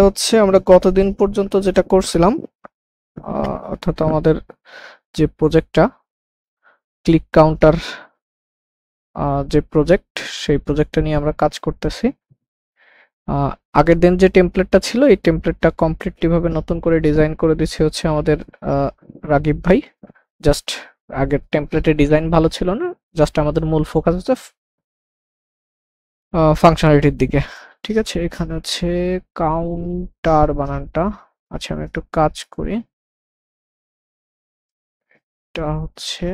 হচ্ছে আমরা গতদিন পর্যন্ত যেটা করছিলাম, অর্থাৎ আমাদের যে প্রজেক্টটা ক্লিক কাউন্টার, যে প্রজেক্ট, সেই প্রজেক্টটা নিয়ে আমরা কাজ করতেছি। আগের দিন যে টেমপ্লেটটা ছিল, এই টেমপ্লেটটা কমপ্লিটলি ভাবে নতুন করে ডিজাইন করে দিচ্ছে হচ্ছে আমাদের রাগিব ভাই। জাস্ট আগের টেমপ্লেটের ডিজাইন ভালো ছিল না, জাস্ট আমাদের মূল ফোকাস হচ্ছে ফাংশনালিটির দিকে। ঠিক আছে, এখানে হচ্ছে কাউন্টার বানানটা। আচ্ছা, আমি একটু কাজ করি। এটা হচ্ছে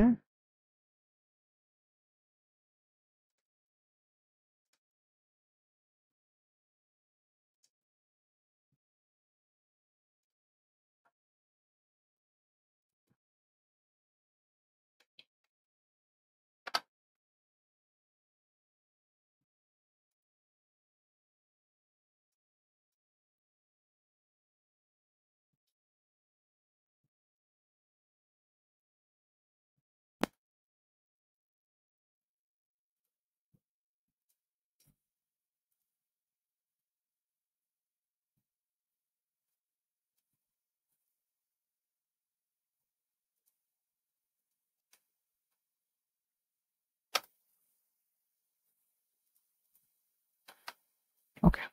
ওকে।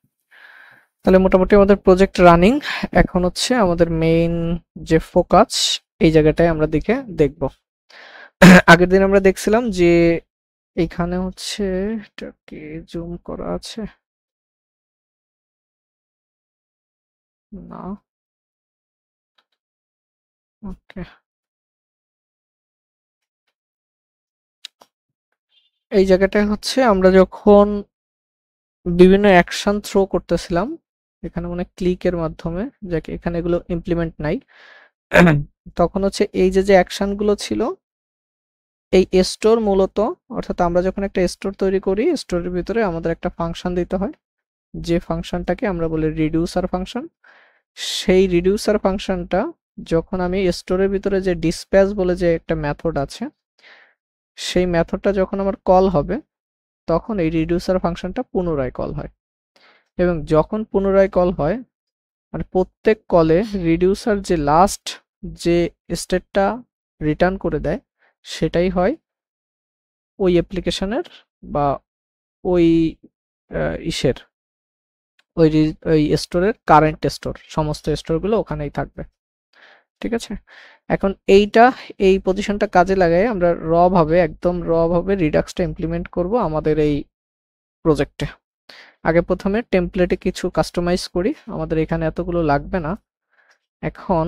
তাহলে মোটামুটি আমাদের প্রজেক্ট রানিং। এখন হচ্ছে আমাদের মেইন যে ফোকাস, এই জায়গাটায় আমরা দেখব। আগের দিন আমরা দেখছিলাম যে এইখানে হচ্ছে, এটাকে জুম করা আছে না? ওকে, এই জায়গাটায় হচ্ছে আমরা যখন বিভিন্ন অ্যাকশন থ্রো করতেছিলাম, এখানে মানে ক্লিকের মাধ্যমে, যাকে এখানে এগুলো ইমপ্লিমেন্ট নাই, তখন হচ্ছে এই যে অ্যাকশন গুলো ছিল, এই স্টোর মূলত, অর্থাৎ আমরা যখন একটা স্টোর তৈরি করি, স্টোরের ভিতরে আমাদের একটা ফাংশন দিতে হয়, যে ফাংশনটাকে আমরা বলি রিডিউসার ফাংশন। সেই রিডিউসার ফাংশনটা যখন আমি স্টোরের ভিতরে যে ডিসপ্যাচ বলে যে একটা মেথড আছে, সেই মেথডটা যখন আমার কল হবে, তখন এই রিডিউসার ফাংশনটা পুনরায় কল হয়। এবং যখন পুনরায় কল হয়, মানে প্রত্যেক কলে রিডিউসার যে লাস্ট যে স্টেটটা রিটার্ন করে দেয়, সেটাই হয় ওই অ্যাপ্লিকেশনের বা ওই ইসের, ওই স্টোরের কারেন্ট স্টোর, সমস্ত স্টোরগুলো ওখানেই থাকবে। ঠিক আছে, এখন এই পজিশনটা কাজে লাগাই আমরা একদম র ভাবে রিডাক্সটা ইমপ্লিমেন্ট করব আমাদের এই প্রজেক্টে। আগে প্রথমে টেমপ্লেটে কিছু কাস্টমাইজ করি, আমাদের এখানে এতগুলো লাগবে না। এখন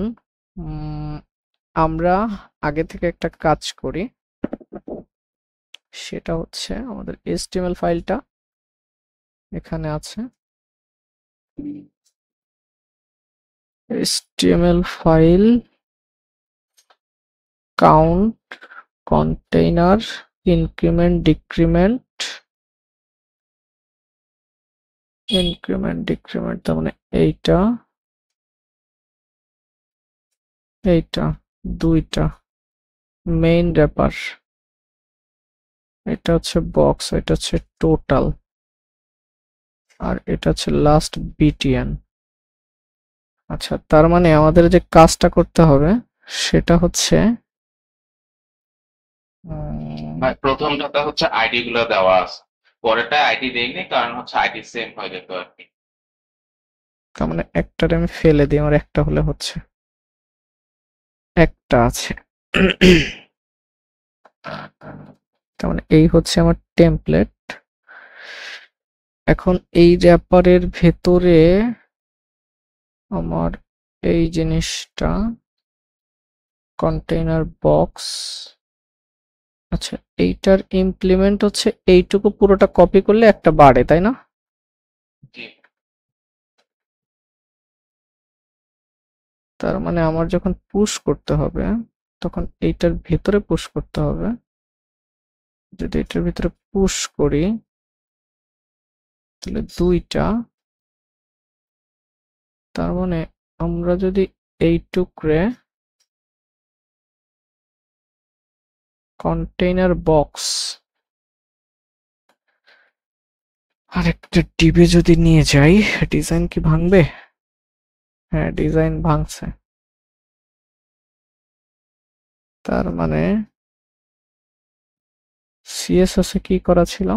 আমরা আগে থেকে একটা কাজ করি, সেটা হচ্ছে আমাদের HTML ফাইলটা এখানে আছে। HTML file count container increment, তার মানে এইটা দুইটা মেইন র্যাপার, এটা হচ্ছে বক্স, এটা হচ্ছে টোটাল, আর এটা হচ্ছে লাস্ট BTN। আচ্ছা, তার মানে আমাদের যে কাজটা করতে হবে সেটা হচ্ছে ভাই প্রথমটাতে হচ্ছে আইডি গুলো দেওয়া আছে, পরেরটা আইডি দেইনি কারণ হচ্ছে আইডি সেম হয়ে যেত আর কি। তার মানে একটারে আমি ফেলে দিই, আমার একটা হলে হচ্ছে, একটা আছে। তার মানে এই হচ্ছে আমার টেমপ্লেট। এখন এই র্যাপারের ভেতরে আমার এই জিনিসটা কন্টেইনার বক্স। আচ্ছা, এইটার ইমপ্লিমেন্ট হচ্ছে এইটুকু পুরোটা কপি করলে একটা বাড়ে, তাই না? জি। তার মানে আমার যখন পুশ করতে হবে, তখন এইটার ভেতরে পুশ করতে হবে। যদি এটার ভিতরে পুশ করি, তাহলে দুইটা। তার মানে আমরা যদি এই টুকরে কন্টেইনার বক্স আর একটা ডিবে যদি নিয়ে যাই, ডিজাইন কি ভাঙবে? হ্যাঁ, ডিজাইন ভাঙছে। তার মানে সিএসএস এ কি করা ছিল?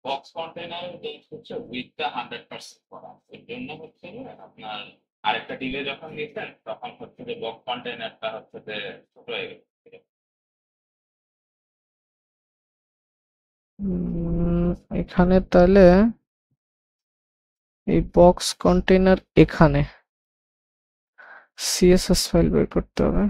বক্স কন্টেনার হচ্ছে উইথটা 100% করা, এর জন্য হচ্ছে যে আপনার আরেকটা ডিলে যখন নিতেন তখন হচ্ছে যে বক্স কন্টেনারটা হচ্ছে যে ছোট হয়ে গেছে। এখানে তাহলে এই বক্স কন্টেইনার এখানে সিএসএস ফাইল বের করতে হবে।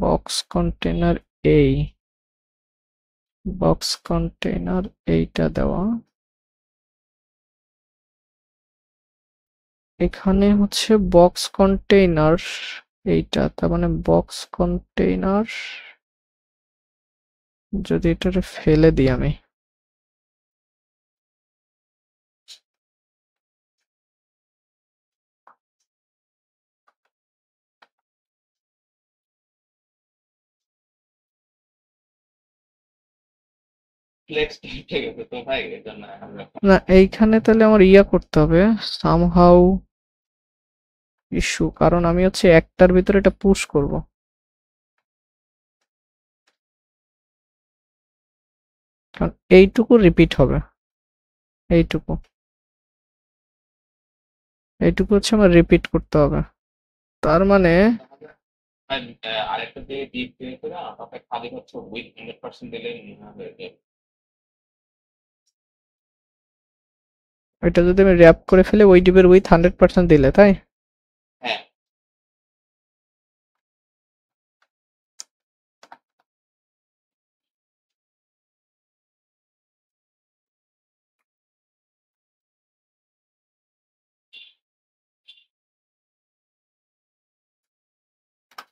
বক্স কন্টেইনার এই বক্স কন্টেইনার এইটা দেওয়া, এখানে হচ্ছে বক্স কন্টেইনার এইটা, তার মানে বক্স কন্টেইনার যদি এটারে ফেলে দিই আমি, ফ্লেক্স উঠে গেছে তো ভাই, এর জন্য আমরা না এইখানে তাহলে আমার ইয়া করতে হবে সামহাউ ইস্যু, কারণ আমি হচ্ছে একটার ভিতরে এটা পুশ করব, কারণ এইটুকু রিপিট হবে, এইটুকু এইটুকু হচ্ছে আমার রিপিট করতে হবে। তার মানে আরেকটা দিয়ে ডিপ দিয়ে করে আমাকে খালি হচ্ছে উইথ 100% দিলে হয়ে যাবে। এটা যদি আমি র্যাপ করে ফেলে ওই ডিপের উইথ 100% দিলে, তাই? হ্যাঁ,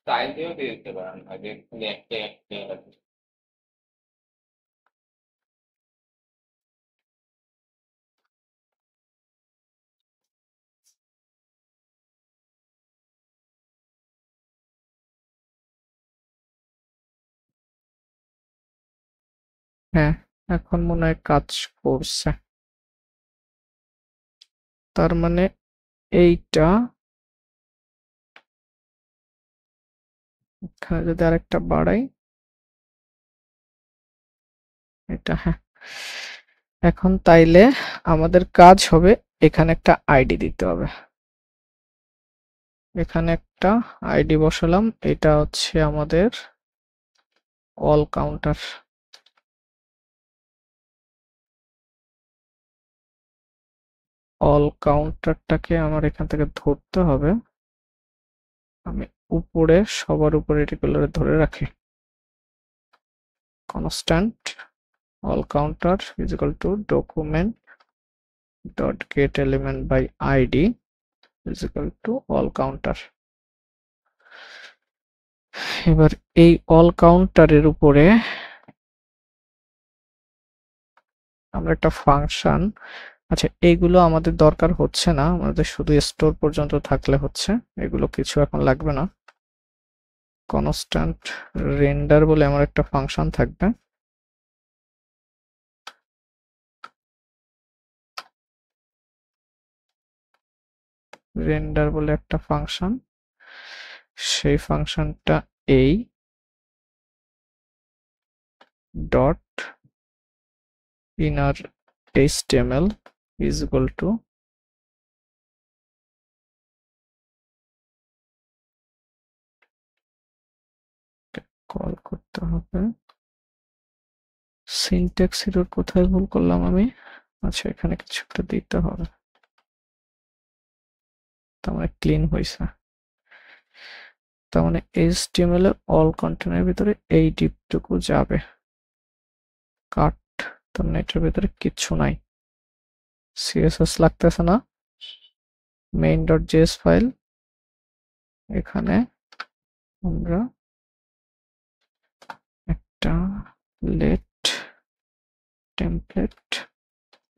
স্টাইল দিয়েও দিয়ে দিতে পারেন, আগে খালি একটা একটা হ্যাঁ, এখন মনে হয় কাজ করছে। তার মানে এইটা এখানে যদি আরেকটা বাড়াই, এটা হ্যাঁ, এখন তাইলে আমাদের কাজ হবে এখানে একটা আইডি দিতে হবে। এখানে একটা আইডি বসালাম, এটা হচ্ছে আমাদের অল কাউন্টার। অল কাউন্টারটাকে আমার এখান থেকে ধরতে হবে, আমি উপরে সবার উপরে এটিকুলারে ধরে রাখি। Constant all counter is equal to document dot get element by id is equal to all counter। এবার এই all counterএর উপরে আমরা একটা ফাংশন, আচ্ছা এইগুলো আমাদের দরকার হচ্ছে না, আমাদের শুধু স্টোর পর্যন্ত থাকলে হচ্ছে, এগুলো কিছু এখন লাগবে না। কনস্ট্যান্ট রেন্ডার বলে আমার একটা ফাংশন থাকবে, রেন্ডার বলে একটা ফাংশন, সেই ফাংশনটা এই dot inner html is equal to call করতে হবে। সিনট্যাক্স এরর কোথায় ভুল করলাম আমি? আচ্ছা এখানে কিছু একটা দিতে হবে, তার মানে ক্লিন হয়েছে। তার মানে HTML এর অল কন্টেন্টের ভিতরে এই ডিপটুকু যাবে, কাট, তার মানে এটার ভিতরে কিচ্ছু নাই। সিএসএস লাগতেছে না, মেইন ডট জেএস ফাইল, এখানে আমরা একটা let template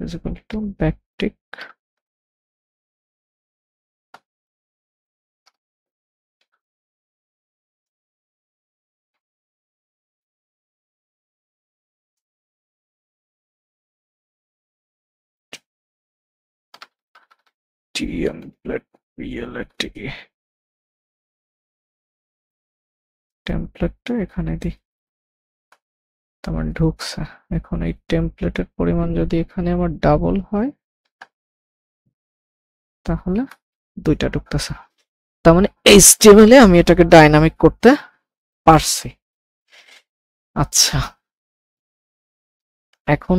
is equal to backtick, টেমপ্লেটটা এখানে দিই, তার মানে ঢুকছে। এখন এই টেমপ্লেটের পরিমাণ যদি এখানে আমার ডাবল হয় তাহলে দুইটা ঢুকতেছে। তার মানে HTML এ আমি এটাকে ডাইনামিক করতে পারছি। আচ্ছা, এখন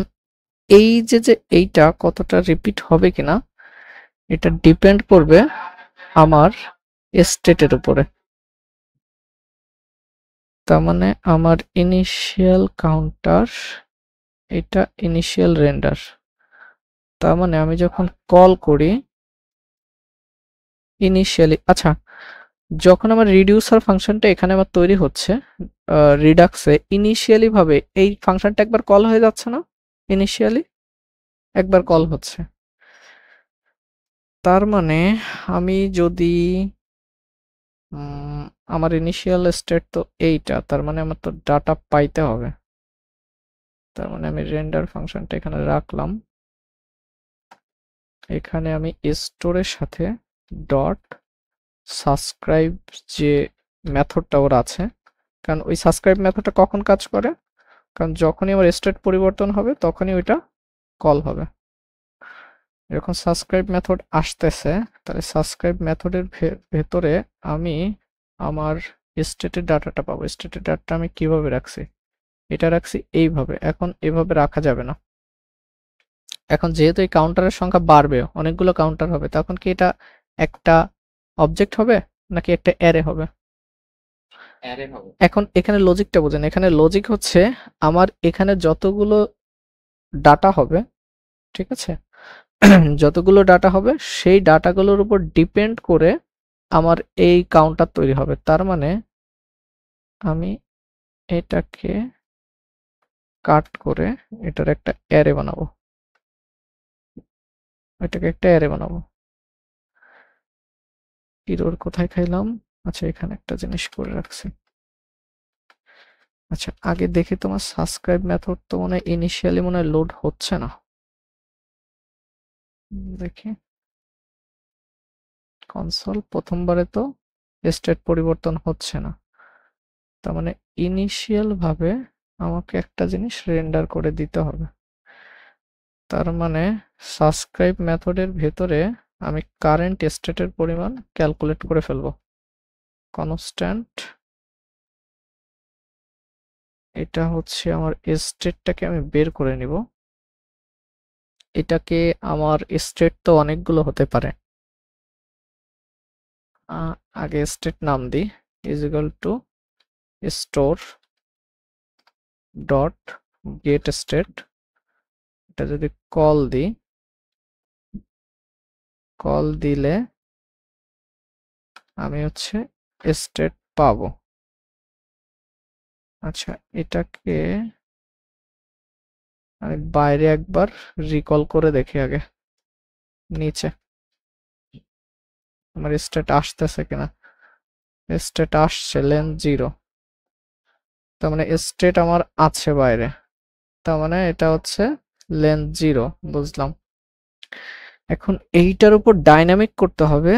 এই যে এইটা কতটা রিপিট হবে কিনা এটা ডিপেন্ড করবে আমার স্টেটের উপরে। তার মানে আমার ইনিশিয়াল কাউন্টার, এটা ইনিশিয়াল রেন্ডার। তার মানে আমি যখন কল করি ইনিশিয়ালি, আচ্ছা যখন আমার রিডিউসার ফাংশনটা এখানে আমার তৈরি হচ্ছে রিডাক্সে, ইনিশিয়ালি ভাবে এই ফাংশনটা একবার কল হয়ে যাচ্ছে না, ইনিশিয়ালি একবার কল হচ্ছে। তার মানে আমি যদি আমার ইনিশিয়াল স্টেট তো এইটা, তার মানে আমার তো ডাটা পাইতে হবে। তার মানে আমি রেন্ডার ফাংশনটা এখানে রাখলাম, এখানে আমি স্টোরের সাথে ডট সাবস্ক্রাইব যে মেথডটা ওর আছে, কারণ ওই সাবস্ক্রাইব মেথডটা কখন কাজ করে, কারণ যখনই আমার স্টেট পরিবর্তন হবে তখনই ওইটা কল হবে। যখন সাবস্ক্রাইব মেথড আসতেছে তাহলে সাবস্ক্রাইব মেথডের ভেতরে আমি আমার স্টেটের ডাটাটা পাবো। স্টেটের ডাটাটা আমি কিভাবে রাখছি, এটা রাখছি এইভাবে। এখন এভাবে রাখা যাবে না, এখন যেহেতু এই কাউন্টারের সংখ্যা বাড়বে, অনেকগুলো কাউন্টার হবে, তখন কি এটা একটা অবজেক্ট হবে নাকি একটা অ্যারে হবে? অ্যারে হবে। এখন এখানে লজিকটা বোঝেন, এখানে লজিক হচ্ছে আমার এখানে যতগুলো ডাটা হবে, ঠিক আছে, যতগুলো ডাটা হবে সেই ডাটাগুলোর উপর ডিপেন্ড করে আমার এই কাউন্টার তৈরি হবে। তার মানে আমি এটাকে কাট করে এটার একটা অ্যারে বানাবো, এটাকে একটা অ্যারে বানাবো। ইরর কোথায় খাইলাম? আচ্ছা এখানে একটা জিনিস করে রাখছি। আচ্ছা আগে দেখি তোমার সাবস্ক্রাইব মেথড তো মনে হয় ইনিশিয়ালি মনে হয় লোড হচ্ছে না, দেখি কনসোল, প্রথমবারে তো স্টেট পরিবর্তন হচ্ছে না। তার মানে ইনিশিয়াল ভাবে আমাকে একটা জিনিস রেন্ডার করে দিতে হবে। তার মানে সাবস্ক্রাইব মেথডের ভেতরে আমি কারেন্ট স্টেটের পরিমাণ ক্যালকুলেট করে ফেলবো। কনস্ট্যান্ট, এটা হচ্ছে আমার স্টেটটাকে আমি বের করে নিব। এটাকে আমার স্টেট তো অনেকগুলো হতে পারে, আগে স্টেট নাম দিই, is equal two store dot gate state. এটা যদি কল দিই, কল দিলে আমি হচ্ছে স্টেট পাবো। আচ্ছা এটাকে আমি বাইরে একবার রিকল করে দেখি আগে, নিচে আমার স্টেট আসতেছে কিনা। স্টেট আসছে লেন 0, তার মানে স্টেট আমার আছে বাইরে, তার মানে এটা হচ্ছে লেন 0, বুঝলাম। এখন এইটার উপর ডাইনামিক করতে হবে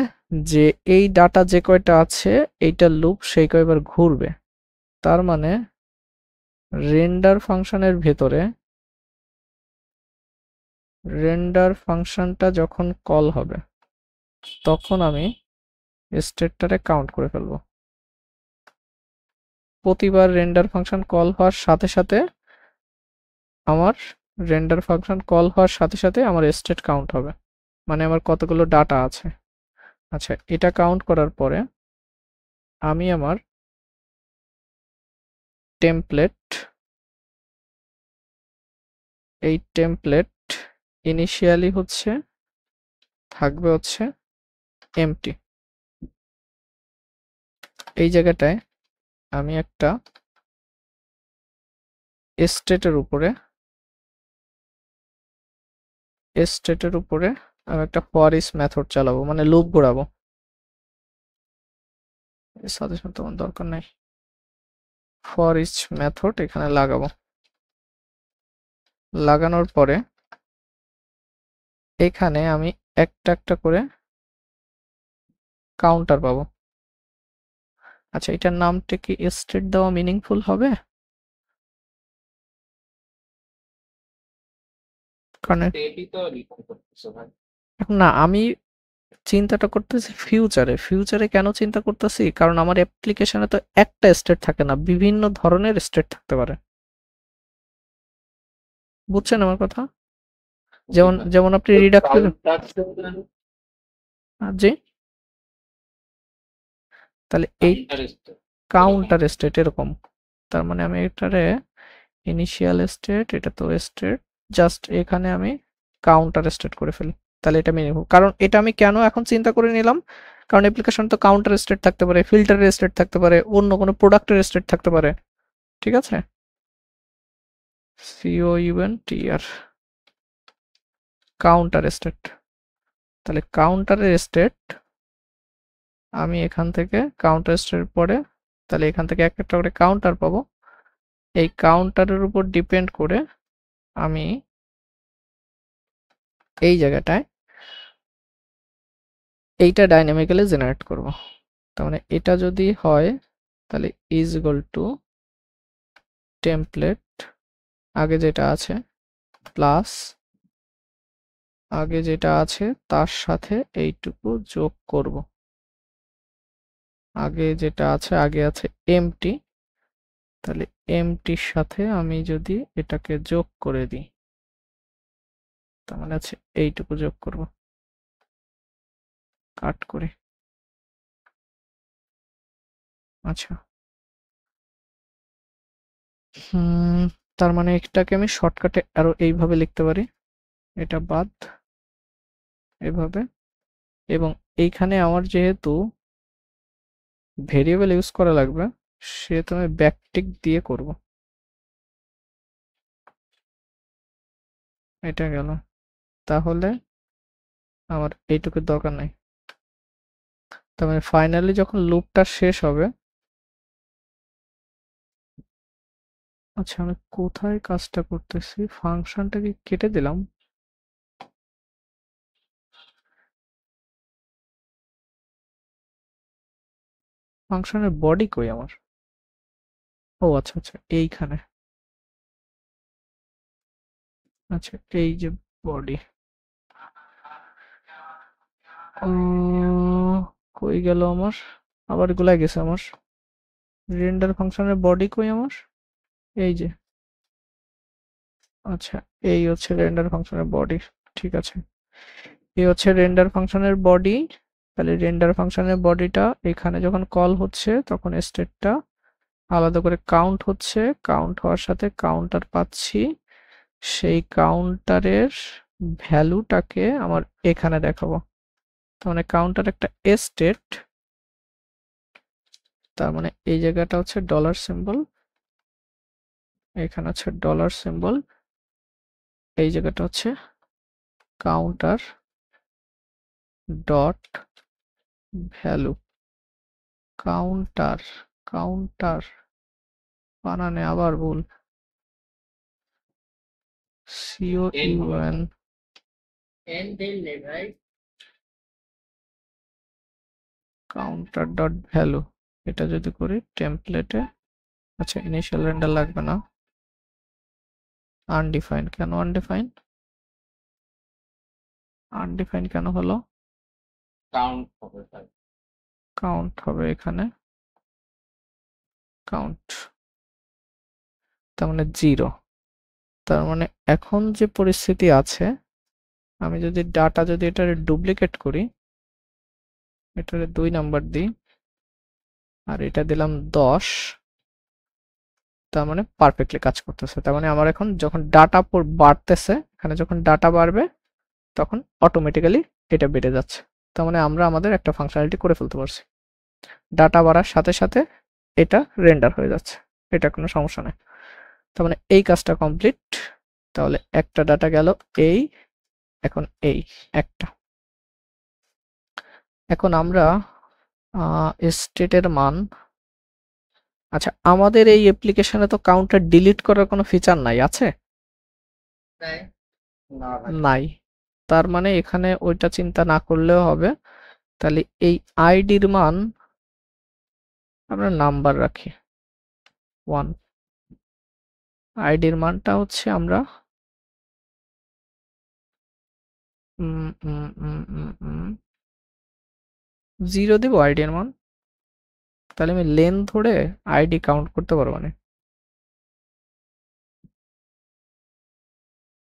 যে এই ডাটা যে কয়টা আছে এইটা লুপ সেই কয়বার ঘুরবে। তার মানে রেন্ডার ফাংশনের ভেতরে রেন্ডার ফাংশনটা যখন কল হবে তখন আমি স্টেটটারে কাউন্ট করে ফেলবো। প্রতিবার রেন্ডার ফাংশন কল হওয়ার সাথে সাথে আমার আমার স্টেট কাউন্ট হবে, মানে আমার কতগুলো ডাটা আছে। আচ্ছা এটা কাউন্ট করার পরে আমি আমার টেমপ্লেট, এই টেমপ্লেট ইনিশিয়ালি হচ্ছে থাকবে হচ্ছে এমটি। এই জায়গাটায় আমি একটা স্টেটের উপরে আমি একটা ফর ইচ মেথড চালাবো, মানে লুপ ঘোরাবো। সাজেশন তোমার দরকার নাই, ফর ইচ মেথড এখানে লাগাবো। লাগানোর পরে এখানে আমি একটা একটা করে কাউন্টার পাবো। আচ্ছা, এটার নামটা কি স্টেট দেওয়া মিনিংফুল হবে? কারণ স্টেটই তো রিটার্ন করতেছে ভাই। না, আমি চিন্তাটা করতেছি ফিউচারে কেন চিন্তা করতেছি, কারণ আমার অ্যাপ্লিকেশনে তো একটা স্টেট থাকে না, বিভিন্ন ধরনের স্টেট থাকতে পারে। বুঝছেন আমার কথা? যেমন যেমন আপনি রিডাক্টের জি, তাহলে এই কাউন্টার স্টেট এরকম। তার মানে আমি এটারে ইনিশিয়াল স্টেট, এটা তো স্টেট, জাস্ট এখানে আমি কাউন্টার স্টেট করে ফেলি, তাহলে এটা মিনিমাম। কারণ এটা আমি কেন এখন চিন্তা করে নিলাম, কারণ অ্যাপ্লিকেশন তো কাউন্টার স্টেট থাকতে পারে, ফিল্টারের স্টেট থাকতে পারে, অন্য কোনো প্রোডাক্টের স্টেট থাকতে পারে। ঠিক আছে, COUNTR কাউন্টার স্টেট। তাহলে কাউন্টারের স্টেট আমি এখান থেকে কাউন্টার স্টেট পরে, তাহলে এখান থেকে একটা করে কাউন্টার পাবো। এই কাউন্টারের উপর ডিপেন্ড করে আমি এই জায়গাটায় এইটা ডাইনামিক্যালি জেনারেট করব। তার মানে এটা যদি হয় তাহলে ইজ ইকুয়াল টু টেমপ্লেট আগে যেটা আছে প্লাস আগে যেটা আছে তার সাথে এইটুকু যোগ করব। আগে যেটা আছে, আগে আছে এমটি, তাহলে এমটির সাথে আমি যদি এটাকে যোগ করে দিই, তার মানে আছে এইটুকু যোগ করব, কাট করে। আচ্ছা, তার মানে এটাকে আমি শর্টকাটে আরো এইভাবে লিখতে পারি, এটা বাদ এভাবে। এবং এইখানে আমার যেহেতু ভেরিয়েবল ইউজ করা লাগবে, সেহেতু আমি ব্যাকটিক দিয়ে করব। এটা গেল, তাহলে আমার এইটুকুর দরকার নাই। তার মানে ফাইনালি যখন লুপটা শেষ হবে, আচ্ছা আমি কোথায় কাজটা করতেছি, ফাংশনটাকে কেটে দিলাম। ফাংশনের বডি কই আমার? ও আচ্ছা আচ্ছা, এইখানে। আচ্ছা, এই যে বডি, কই গেল আমার, আবার গুলাই গেছে আমার। রেন্ডার ফাংশনের বডি কই আমার? এই যে, আচ্ছা এই হচ্ছে রেন্ডার ফাংশনের বডি। ঠিক আছে, এই হচ্ছে রেন্ডার ফাংশনের বডি। তাহলে রেন্ডার ফাংশনের বডিটা এখানে যখন কল হচ্ছে তখন স্টেটটা আলাদা করে কাউন্ট হচ্ছে, কাউন্ট হওয়ার সাথে কাউন্টার পাচ্ছি, সেই কাউন্টারের ভ্যালুটাকে আমার এখানে দেখাবো। তার মানে কাউন্টার একটা স্টেট, তার মানে এই জায়গাটা হচ্ছে ডলার সিম্বল, এখানে হচ্ছে ডলার সিম্বল, এই জায়গাটা হচ্ছে counter dot value. Counter counter বানানে আবার ভুল, COUN কাউন্টার ডট ভ্যালু। এটা যদি করি টেমপ্লেটে, আচ্ছা ইনিশিয়াল রেন্ডার লাগবে না, আনডিফাইন্ড কেন, আনডিফাইন্ড আনডিফাইন্ড কেন হলো? কাউন্ট হবে এখানে, কাউন্ট, তার মানে 0। তার মানে এখন যে পরিস্থিতি আছে, আমি যদি ডাটা যদি এটার ডুপ্লিকেট করি, এটারে 2 নাম্বার দিই আর এটা দিলাম 10, তার মানে পারফেক্টলি কাজ করতেছে। তার মানে আমার এখন যখন ডাটা বাড়তেছে, এখানে যখন ডাটা বাড়বে তখন অটোমেটিক্যালি এটা বেড়ে যাচ্ছে। তার মানে আমরা আমাদের একটা ফাংশনালিটি করে ফেলতে পারছি, ডাটা বাড়ার সাথে সাথে এটা রেন্ডার হয়ে যাচ্ছে, এটা কোনো সমস্যা নেই। তার মানে এই কাজটা কমপ্লিট। তাহলে একটা ডাটা গেল এই, এখন এই একটা। এখন আমরা স্টেটের মান, আচ্ছা আমাদের এই অ্যাপ্লিকেশনে তো কাউন্টার ডিলিট করার কোনো ফিচার নাই, আছে? নাই। তার মানে এখানে ওইটা চিন্তা না করলেও হবে, তাহলে এই আইডির মান আমরা নাম্বার রাখি 1, আইডির মানটা হচ্ছে আমরা 0 দিব আইডির মান। তাহলে আমি লেন ধরে আইডি কাউন্ট করতে পারবো না।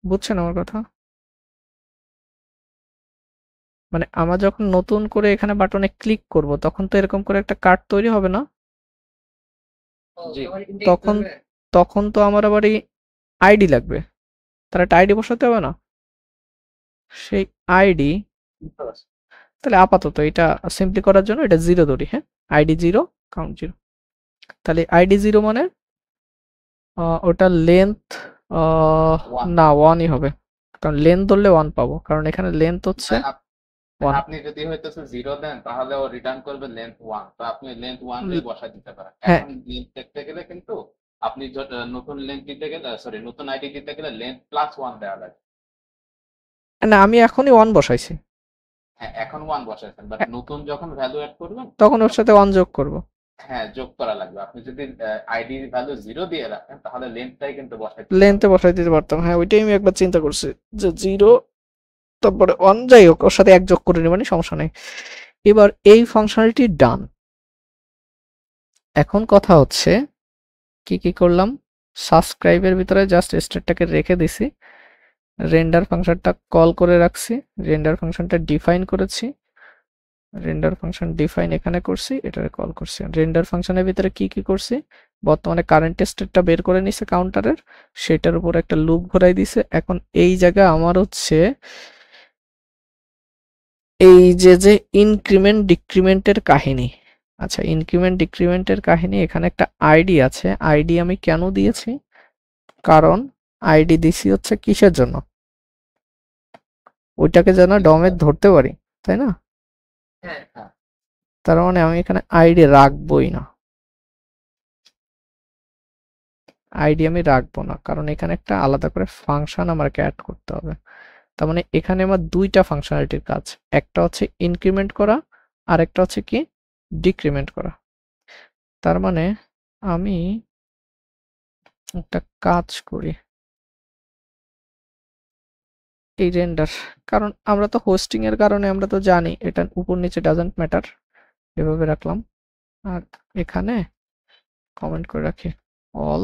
বুঝছেন আমার কথা? মানে আমরা যখন নতুন করে এখানে বাটনে ক্লিক করব তখন তো এরকম করে একটা কার্ড তৈরি হবে না? তখন তখন তো আমার আবার এই আইডি লাগবে, তাহলে একটা আইডি বসাতে হবে না? সেই আইডি, তাহলে আপাতত এটা সিম্পলি করার জন্য এটা 0 ধরি। হ্যাঁ, আইডি 0, কাউন্ট 0। তাহলে আইডি 0 মানে ওটা লেন্থ না 1ই হবে, কারণ লেন্থ ধরলে 1 পাবো, কারণ এখানে লেন্থ হচ্ছে 1। আপনি যদি হইতেছে 0 দেন তাহলে ও রিটার্ন করবে লেন্থ 1, তো আপনি লেন্থ 1 দিয়ে বসাই দিতে পারেন। হ্যাঁ, এখন লেন্থ দেখতে গেলে কিন্তু আপনি নতুন লেন্থ দিতে গেলে, সরি, নতুন আইডি দিতে গেলে লেন্থ +1 দেওয়া লাগে। না আমি এখনই 1 বসাইছি। হ্যাঁ, এখন 1 বসাইছেন, বাট হ্যাঁ, নতুন যখন ভ্যালু অ্যাড করবেন তখন ওর সাথে 1 যোগ করব। হ্যাঁ, যোগ করা লাগবে। আপনি যদি আইডি ভ্যালু 0 দিয়ে রাখেন তাহলে লেন্থটাই কিন্তু বসাইতে লেন্থে বসাই দিতে পারতাম। হ্যাঁ, ওইটাই আমি একবার চিন্তা করছি যে 0 তারপরে 1, যাই হোক ওর সাথে 1 যোগ করে নিবানি, সমস্যা নেই। এবার এই ফাংশনালিটি ডান। এখন কথা হচ্ছে কি করলাম, সাবস্ক্রাইবের ভিতরে জাস্ট স্টেটটাকে রেখে দিছি, রেন্ডার ফাংশনটা কল করে রাখছি, রেন্ডার ফাংশনটা ডিফাইন করেছি, রেন্ডার ফাংশন ডিফাইন এখানে করছি, এটাকে কল করছি। রেন্ডার ফাংশনের ভিতরে কি করছি, বর্তমানে কারেন্ট স্টেটটা বের করে নিছে কাউন্টারের, সেটার উপর একটা লুপ ঘোরাই দিছে। এখন এই জায়গায় আমার হচ্ছে এই যে ইনক্রিমেন্ট ডিক্রিমেন্টের কাহিনী। আচ্ছা, ইনক্রিমেন্ট ডিক্রিমেন্টের কাহিনী, এখানে একটা আইডি আছে। আইডি আমি কেন দিয়েছি, কারণ আইডি দিছি হচ্ছে কিসের জন্য, ওইটাকে যেন ডমে ধরতে পারি, তাই না? হ্যাঁ। তার মানে আমি এখানে আইডি রাখবোই না, আইডি আমি রাখবো না, কারণ এখানে একটা আলাদা করে ফাংশন আমাকে অ্যাড করতে হবে। তার মানে এখানে আমার দুইটা ফাংশনালিটির কাজ, একটা হচ্ছে ইনক্রিমেন্ট করা আর একটা হচ্ছে কি ডিক্রিমেন্ট করা। তার মানে আমি একটা কাজ করি, এই রেন্ডার, কারণ আমরা তো হোস্টিং এর কারণে আমরা তো জানি এটা উপর নিচে ডাজন্ট ম্যাটার, এভাবে রাখলাম। আর এখানে কমেন্ট করে রাখি অল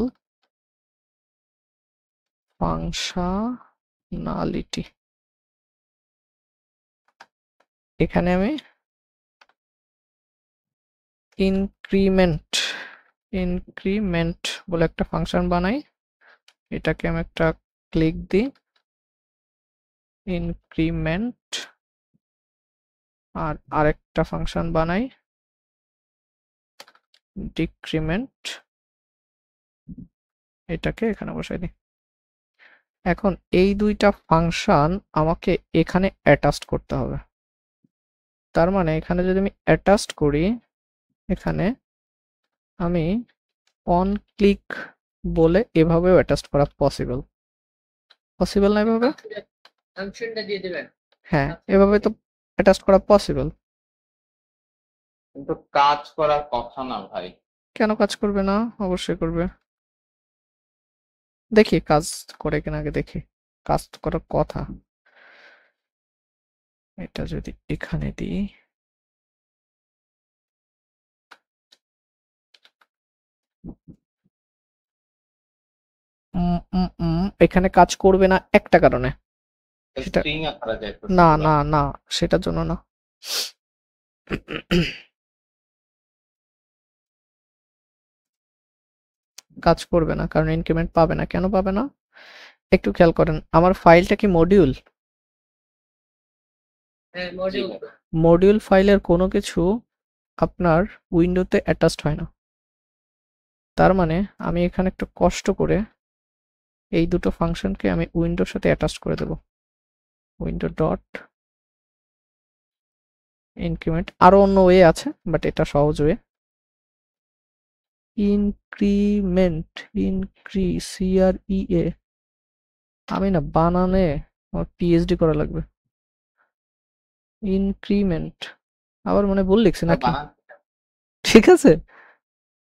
ফাংশনালিটি। এখানে আমি ইনক্রিমেন্ট বলে একটা ফাংশন বানাই, এটাকে আমি একটা ক্লিক দিই, ইনক্রিমেন্ট, আর আরেকটা ফাংশন বানাই ডিক্রিমেন্ট, এটাকে এখানে বসাই দিই। এখন এই দুইটা ফাংশন আমাকে এখানে অ্যাটাচ করতে হবে। তার মানে এখানে যদি আমি অ্যাটাচ করি, এখানে আমি অন ক্লিক বলে এভাবেও অ্যাটাচ করা পসিবল না এভাবে? ফাংশনটা দিয়ে দিবেন। হ্যাঁ, এভাবে তো অ্যাটাচ করা পসিবল। কিন্তু কাজ করার কথা না ভাই। কেন কাজ করবে না? অবশ্যই করবে। দেখি কাজ করে কিনা, আগে দেখি। কাজ তো করার কথা। এটা যদি এখানে দিই, এখানে কাজ করবে না একটা কারণে, সেটা স্ট্রিং আকারে যাইতেছে না পুরা। না না সেটার জন্য না। কাজ করবে না কারণ ইনক্রিমেন্ট পাবে না। কেন পাবে না একটু খেয়াল করেন, আমার ফাইলটা কি মডিউল? হ্যাঁ, মডিউল। মডিউল ফাইলের কোনো কিছু আপনার উইন্ডোতে অ্যাটাচড হয় না। তার মানে আমি এখানে একটু কষ্ট করে এই দুটো ফাংশনকে আমি উইন্ডোর সাথে অ্যাটাচ করে দেব। উইন্ডো ডট ইনক্রিমেন্ট, আরো অন্য ওয়ে আছে বাট এটা সহজ ওয়ে। ইনক্রিমেন্ট, CREA, আমি না বানানে আমার পিএইচডি করা লাগবে। ইনক্রিমেন্ট, আবার মনে ভুল লিখছি তো নাকি? বানান। ঠিক আছে।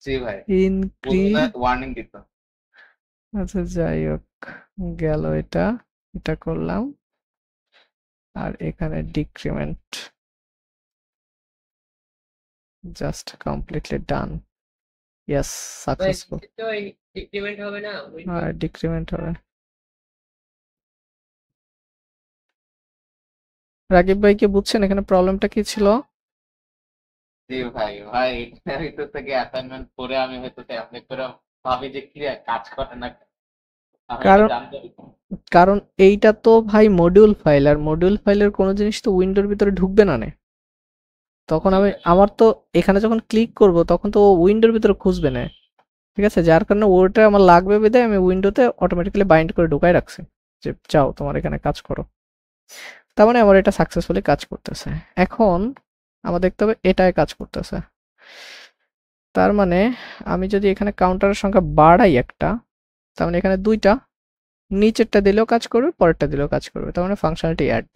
জি ভাই, ভুল ইনক্রি হলে ওয়ার্নিং দিত। আচ্ছা যাই হোক, গেল এটা, এটা করলাম, আর এখানে ডিক্রিমেন্ট, জাস্ট কমপ্লিটলি ডান। ইয়েস, ভাই সাকসেসফুল। নিচে তো ডিক্রিমেন্ট হবে না উইন্ডো? আর ডিক্রিমেন্ট হবে। রাকিব ভাই কি বুঝছেন এখানে প্রবলেমটা কি ছিল? জি ভাই, ভাই এটা হয়তো থেকে অ্যাসাইনমেন্ট করে আমি হয়তো এমনি করে ভাবি যে কি রে, কাজ করে না, আমি এটা কারণ জানতে কারণ এইটা তো ভাই মডিউল ফাইল, আর মডিউল ফাইলের কোনো জিনিস তো উইন্ডোর ভিতরে ঢুকবে না নে। তখন জি আমি ভাই। আমার তো এখানে যখন ক্লিক করব তখন তো উইন্ডোর ভিতরে খুঁজবে না। ঠিক আছে, যার কারণে ওটা আমার লাগবে বিধায় আমি উইন্ডোতে অটোমেটিক্যালি বাইন্ড করে ঢুকাই রাখছি যে যাও তোমার এখানে কাজ করো। তার মানে আমার এটা সাকসেসফুলি কাজ করতেছে। এখন আমার দেখতে হবে এটায় কাজ করতেছে। তার মানে আমি যদি এখানে কাউন্টারের সংখ্যা বাড়াই একটা, তার মানে এখানে দুইটা, নিচেরটা দিলেও কাজ করবে, পরেরটা দিলেও কাজ করবে, তার মানে ফাংশনালিটি অ্যাড।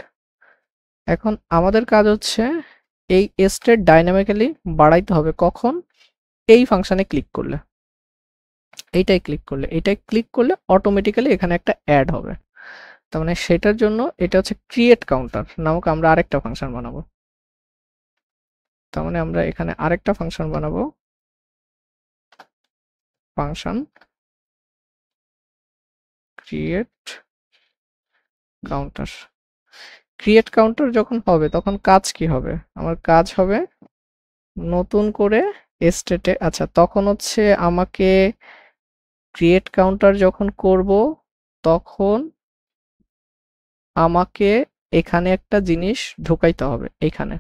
এখন আমাদের কাজ হচ্ছে এই স্টেট ডাইনামিক্যালি বাড়াইতে হবে কখন? এই ফাংশনে ক্লিক করলে, এইটাই ক্লিক করলে অটোমেটিক্যালি এখানে একটা অ্যাড হবে। তার মানে সেটার জন্য এটা হচ্ছে ক্রিয়েট কাউন্টার নামক আমরা আরেকটা ফাংশন বানাবো। তার মানে আমরা এখানে আরেকটা ফাংশন বানাবো, function create counter. Create counter যখন হবে তখন কাজ কি হবে? আমার কাজ হবে নতুন করে স্টেটে, আচ্ছা তখন হচ্ছে আমাকে ক্রিয়েট কাউন্টার যখন করব তখন আমাকে এখানে একটা জিনিস ঢুকাইতে হবে এইখানে।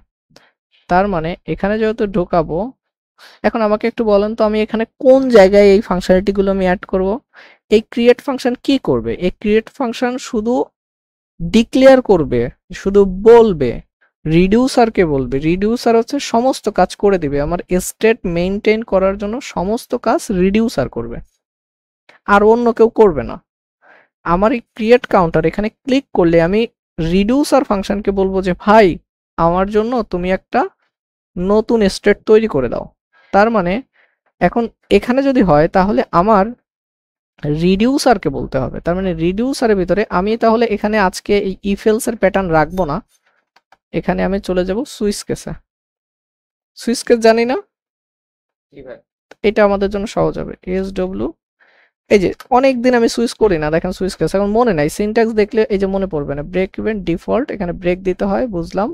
তার মানে এখানে যেহেতু ঢোকাবো, এখন আমাকে একটু বলেন তো আমি এখানে কোন জায়গায় এই ফাংশনালিটি গুলো আমি অ্যাড করব? এই ক্রিয়েট ফাংশন কি করবে? এই ক্রিয়েট ফাংশন শুধু ডিক্লেয়ার করবে, শুধু বলবে, রিডিউসারকে বলবে, রিডিউসার হচ্ছে সমস্ত কাজ করে দিবে, আমার স্টেট মেইনটেইন করার জন্য সমস্ত কাজ রিডিউসার করবে, আর অন্য কেউ করবে না। আমার এই ক্রিয়েট কাউন্টার এখানে ক্লিক করলে আমি রিডিউসার ফাংশনকে বলবো যে ভাই আমার জন্য তুমি একটা নতুন স্টেট তৈরি করে দাও। তার মানে এখন এখানে যদি হয় তাহলে আমার রিডিউসারকে বলতে হবে। তার মানে রিডিউসারের ভিতরে আমি তাহলে এখানে আজকে এই ইফ এলস এর প্যাটার্ন রাখবো না, এখানে আমি চলে যাব সুইচ কেসে। সুইচ কেস জানি না, জি ভাই। এটা আমাদের জন্য সহজ হবে। এসডব্লিউ, এই যে অনেকদিন আমি সুইচ করি না, দেখেন সুইচ কেস এখন মনে নাই, সিনট্যাক্স দেখলে এই যে মনে পড়বে না। ব্রেক ইভেন্ট ডিফল্ট, এখানে ব্রেক দিতে হয়, বুঝলাম।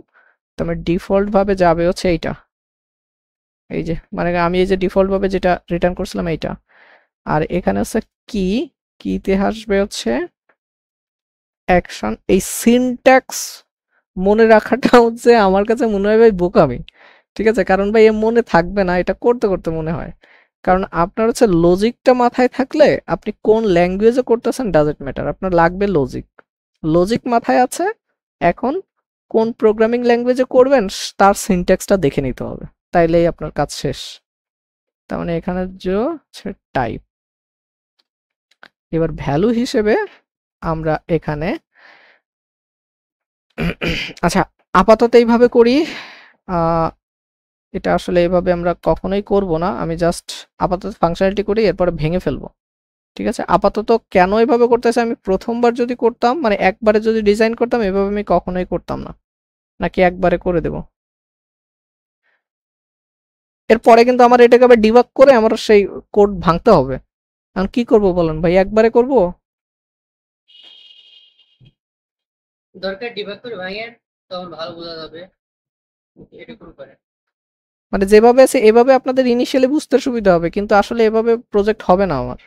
তার ডিফল্ট ভাবে যাবে হচ্ছে এইটা, এই যে মানে আমি এই যে ডিফল্ট ভাবে যেটা রিটার্ন করছিলাম এইটা। আর এখানে হচ্ছে কি, কিতে আসবে হচ্ছে অ্যাকশন। এই সিনট্যাক্স মনে রাখাটা হচ্ছে আমার কাছে মনে হয় ভাই বোকামি। ঠিক আছে, কারণ ভাই এ মনে থাকবে না, এটা করতে করতে মনে হয়। কারণ আপনার হচ্ছে লজিকটা মাথায় থাকলে আপনি কোন ল্যাঙ্গুয়েজে করতেছেন ডাজন্ট ম্যাটার, আপনার লাগবে লজিক। লজিক মাথায় আছে, এখন কোন প্রোগ্রামিং ল্যাঙ্গুয়েজে করবেন তার সিনট্যাক্সটা দেখে নিতে হবে, তাইলেই আপনার কাজ শেষ। তার মানে এখানে যে টাইপ, এবার ভ্যালু হিসেবে আমরা এখানে আচ্ছা আপাতত এইভাবে করি। এটা আসলে এভাবে আমরা কখনোই করব না, আমি জাস্ট আপাতত ফাংশনালিটি করি এরপরে ভেঙে ফেলবো। ঠিক আছে, আপাতত কেন এভাবে করতেছে, আমি প্রথমবার যদি করতাম মানে একবারে যদি ডিজাইন করতাম এভাবে আমি কখনোই করতাম না, নাকি একবারে করে দেব। এরপরে কিন্তু আমার এটাকে আবার ডিবাগ করে আমার সেই কোড ভাঙতে হবে। এখন কি করব বলেন ভাই, একবারে করব? দরকার ডিবাগ করে ভাঙেন, তখন ভালো বোঝা যাবে। এরকম করে মানে যেভাবে আছে এভাবে আপনাদের ইনিশিয়ালি বুঝতে সুবিধা হবে, কিন্তু আসলে এভাবে প্রজেক্ট হবে না আমার।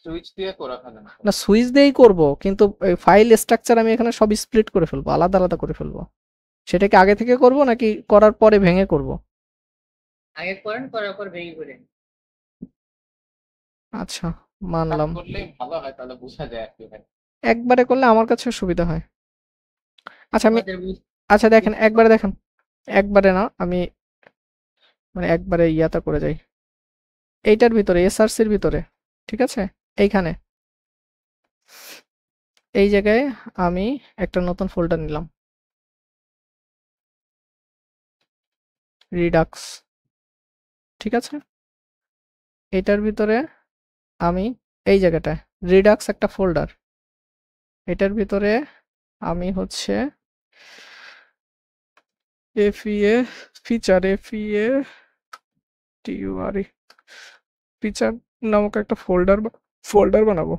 সুইচ দিয়ে করা ফেলেন। না সুইচ দিয়েই করব, কিন্তু ফাইল স্ট্রাকচার আমি এখানে সব স্প্লিট করে ফেলবো, আলাদা আলাদা করে ফেলবো। সেটা কি আগে থেকে করব নাকি করার পরে ভেঙে করব? আগে করেন, করার পর ভেঙে করেন। আচ্ছা মানলাম, করলেই ভালো হয়, তাহলে বোঝা যায় আর কি ভাই। একবারে করলে আমার কাছে সুবিধা হয়। আচ্ছা আমি, আমাদের আচ্ছা দেখেন একবারে দেখেন, একবারে না আমি মানে একবারে ইয়াটা করে যাই এইটার ভিতরে এসআরসির ভিতরে। ঠিক আছে, এইখানে এই জায়গায় আমি একটা নতুন ফোল্ডার নিলাম। রিডাক্স, ঠিক আছে। এটার ভিতরে আমি এই জায়গাটায় রিডাক্স একটা ফোল্ডার, এটার ভিতরে আমি হচ্ছে FEA ফিচার FEATURE ফিচার নামক একটা ফোল্ডার বানাবো,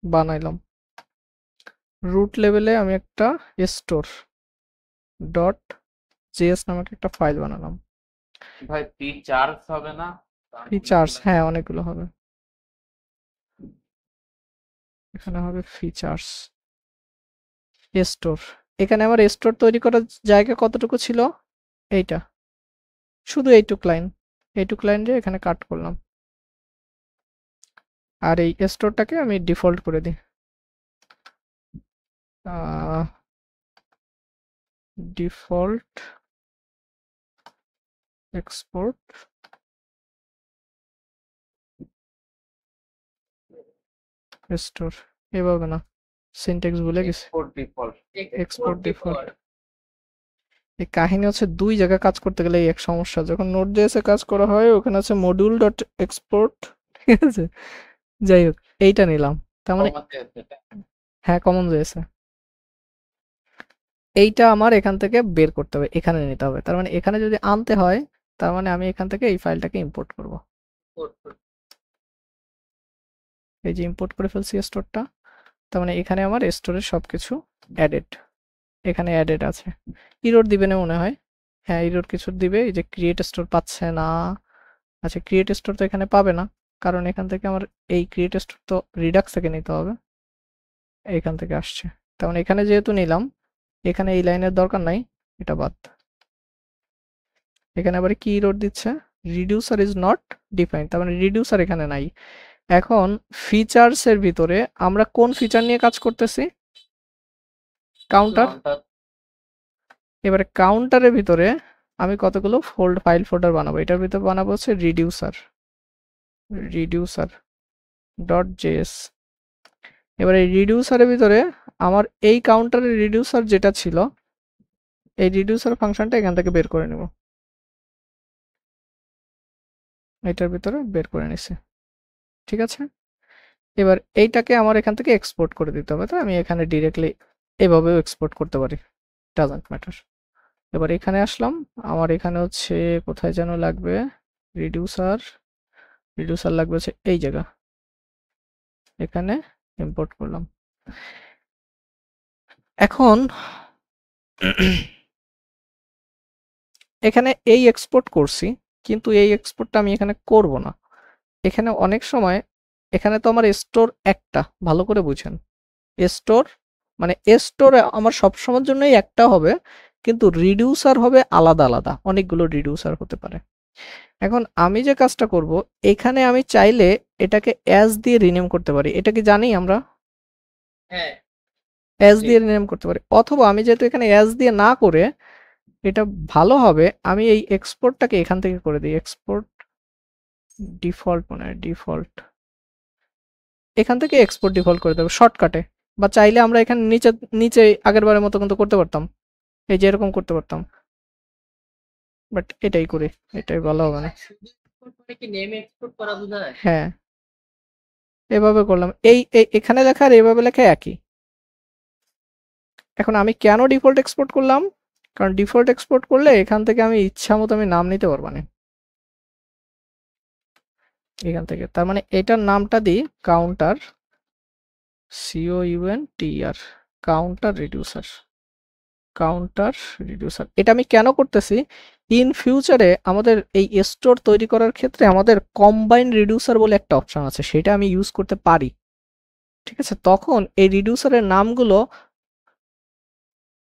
বানাইলাম। রুট লেভেলে আমি একটা স্টোর ডট জেএস নামক একটা ফাইল বানালাম। ভাই ফিচার্স হবে না? ফিচার্স, হ্যাঁ অনেকগুলো হবে, এখানে হবে ফিচার্স স্টোর। এখানে আমার স্টোর তৈরি করার জায়গা কতটুকু ছিল, এইটা, শুধু এইটুক লাইন দিয়ে এখানে কাট করলাম। আর এই স্টোরটাকে আমি ডিফল্ট করে দিই, ডিফল্ট এক্সপোর্ট স্টোর, এভাবে না, সিনট্যাক্স ভুলে গেছি, এক্সপোর্ট ডিফল্ট। এই কাহিনী হচ্ছে দুই জায়গায় কাজ করতে গেলে এই এক সমস্যা, যখন নোড জেএসে কাজ করা হয় ওখানে আছে মডিউল ডট এক্সপোর্ট, ঠিক আছে। যাই হোক, এইটা নিলাম, তার মানে হ্যাঁ কমন জেএসে, এইটা আমার এখান থেকে বের করতে হবে, এখানে নিতে হবে। তার মানে এখানে যদি আনতে হয়, তার মানে আমি এখান থেকে এই ফাইলটাকে ইম্পোর্ট করব। এই যে ইম্পোর্ট করে ফেলছি স্টোরটা, তার মানে এখানে আমার স্টোরের সবকিছু অ্যাডেড, এখানে অ্যাডেড আছে। ইরোর দিবে না মনে হয়, হ্যাঁ ইরোর কিছু দিবে, এই যে ক্রিয়েট স্টোর পাচ্ছে না। আচ্ছা ক্রিয়েট স্টোর তো এখানে পাবে না, কারণ এখান থেকে আমার এই ক্রিয়েট স্টোর তো রিডাক্স থেকে নিতে হবে, এইখান থেকে আসছে। তার মানে এখানে যেহেতু নিলাম, এখানে এই লাইনের দরকার নাই, এটা বাদ। এখানে আবার কি ইরোর দিচ্ছে, রিডিউসার ইজ নট ডিফাইন্ড, তার মানে রিডিউসার এখানে নাই। এখন ফিচার্সের ভিতরে আমরা কোন ফিচার নিয়ে কাজ করতেছি, কাউন্টার। এবারে কাউন্টারের ভিতরে আমি কতগুলো ফাইল ফোল্ডার বানাবো, এটার ভিতরে বানাবো হচ্ছে রিডিউসার ডট জেএস। এবার এই রিডিউসারের ভিতরে আমার এই কাউন্টারের রিডিউসার যেটা ছিল, এই রিডিউসার ফাংশনটা এখান থেকে বের করে নেব, এটার ভিতরে বের করে নিছি, ঠিক আছে। এবার এইটাকে আমার এখান থেকে এক্সপোর্ট করে দিতে হবে, তো আমি এখানে ডিরেক্টলি এভাবেও এক্সপোর্ট করতে পারি, ডাজন্ট ম্যাটার। এবার এখানে আসলাম, আমার এখানে হচ্ছে কোথায় যেন লাগবে রিডিউসার লাগবে হচ্ছে এই জায়গা, এখানে ইম্পোর্ট করলাম। এখন এখানে এই এক্সপোর্ট করছি, কিন্তু এই এক্সপোর্টটা আমি এখানে করব না। এখানে অনেক সময়, এখানে তো আমার স্টোর একটা, ভালো করে বুঝেন, স্টোর মানে স্টোর আমার সবসময়ের জন্যই একটা হবে, কিন্তু রিডিউসার হবে আলাদা আলাদা, অনেকগুলো রিডিউসার হতে পারে। এখন আমি যে কাজটা করব, এখানে আমি চাইলে এটাকে অ্যাজ দিয়ে রিনেম করতে পারি, এটা কি জানি আমরা, হ্যাঁ অ্যাজ দিয়ে রিনেম করতে পারি। অথবা আমি যেহেতু এখানে অ্যাজ দিয়ে না করে, এটা ভালো হবে আমি এই এক্সপোর্টটাকে এখান থেকে করে দিই, এক্সপোর্ট ডিফল্ট, মানে ডিফল্ট, এখান থেকে এক্সপোর্ট ডিফল্ট করে দেবো শর্টকাটে। বা চাইলে আমরা এখানে নিচে নিচে আগের বারের মতো কিন্তু করতে পারতাম, এই যে এরকম করতে পারতাম, বাট এটাই করি, এটাই ভালো হবে না। মানে কি নেম এক্সপোর্ট করা বোঝায়? হ্যাঁ এভাবে করলাম, এখানে লেখা আর এভাবে লেখা একই। এখন আমি কেন ডিফল্ট এক্সপোর্ট করলাম, কারণ ডিফল্ট এক্সপোর্ট করলে এখান থেকে আমি ইচ্ছা মতো আমি নাম নিতে পারবো না এখান থেকে। তার মানে এটার নামটা দিই কাউন্টার, COUNTER, কাউন্টার রিডিউসার। এটা আমি কেন করতেছি, ইন ফিউচারে আমাদের এই স্টোর তৈরি করার ক্ষেত্রে আমাদের কম্বাইন রিডিউসার বলে একটা অপশন আছে, সেটা আমি ইউজ করতে পারি, ঠিক আছে। তখন এই রিডিউসারের নামগুলো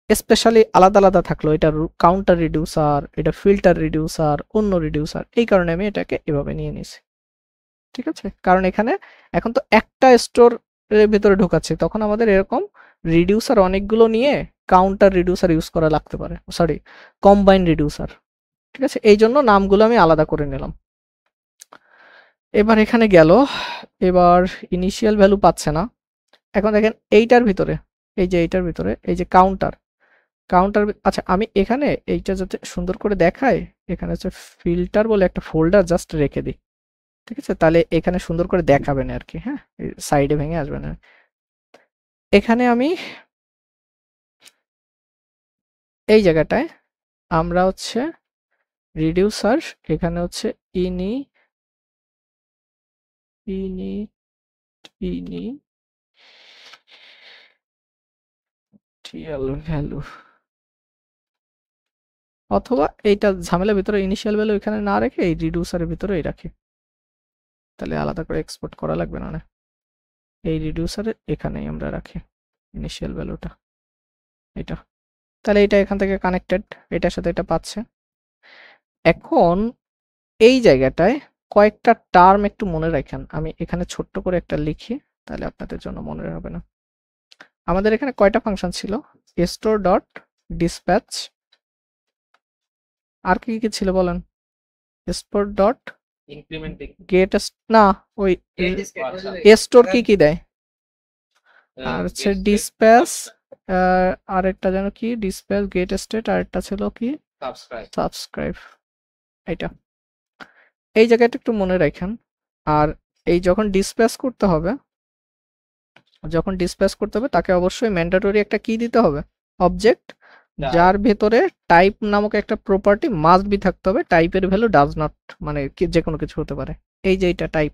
স্পেশালি আলাদা আলাদা থাকলো, এটা কাউন্টার রিডিউসার, এটা ফিল্টার রিডিউসার, অন্য রিডিউসার, এই কারণে আমি এটাকে এভাবে নিয়ে নিয়েছি, ঠিক আছে। কারণ এখানে এখন তো একটা স্টোর এর ভিতরে ঢোকাচ্ছে, তখন আমাদের এরকম রিডিউসার অনেকগুলো নিয়ে কাউন্টার রিডিউসার ইউজ করা লাগতে পারে, সরি কম্বাইন রিডিউসার, ঠিক আছে। এই জন্য নামগুলো আমি আলাদা করে নিলাম। এবার এখানে গেল, এবার ইনিশিয়াল ভ্যালু পাচ্ছে না। এখন দেখেন এইটার ভিতরে, এই যে এইটার ভিতরে এই যে কাউন্টার, কাউন্টার, আচ্ছা আমি এখানে এইটা যাতে সুন্দর করে দেখায়, এখানে হচ্ছে ফিল্টার বলে একটা ফোল্ডার জাস্ট রেখে দিই, ঠিক আছে? তাহলে এখানে সুন্দর করে দেখাবে না আর কি, হ্যাঁ, সাইডে ভেঙে আসবে না। এখানে আমি এই জায়গাটায় আমরা হচ্ছে রিডিউসার, এখানে হচ্ছে ইনি ইনি ইনি ভ্যালু, অথবা এইটা ঝামেলার ভিতরে ইনিশিয়াল ভ্যালু এখানে না রেখে এই রিডিউসারের ভিতরেই রাখি, তাহলে আলাদা করে এক্সপোর্ট করা লাগবে না। এই রিডিউসারের এখানেই আমরা রাখি ইনিশিয়াল ভ্যালুটা, এটা, তাহলে এটা এখান থেকে কানেক্টেড, এটার সাথে এটা পাচ্ছে। এখন এই জায়গাটায় কয়েকটা টার্ম একটু মনে রাখেন, আমি এখানে ছোট্ট করে একটা লিখি, তাহলে আপনাদের জন্য মনে হবে না। আমাদের এখানে কয়টা ফাংশন ছিল? স্টোর ডট ডিসপ্যাচ, আর কি কি ছিল বলেন? স্টোর ডট ইনক্রিমেন্ট গেট, না ওই স্টোর কি কি দেয়, আর হচ্ছে ডিসপ্যাচ, আরেকটা যেন কি ডিসপ্যাচ গেট স্টেট, আরেকটা ছিল কি সাবস্ক্রাইব, এটা এই জায়গাটা একটু মনে রাখেন। আর এই যখন ডিসপ্যাচ করতে হবে, তাকে অবশ্যই ম্যান্ডেটরি একটা কি দিতে হবে, অবজেক্ট, যার ভেতরে টাইপ নামক একটা প্রপার্টি মাস্ট বি থাকতে হবে, টাইপের ভ্যালু ডাজ নট, মানে যে কোনো কিছু হতে পারে, এই যে এটা টাইপ,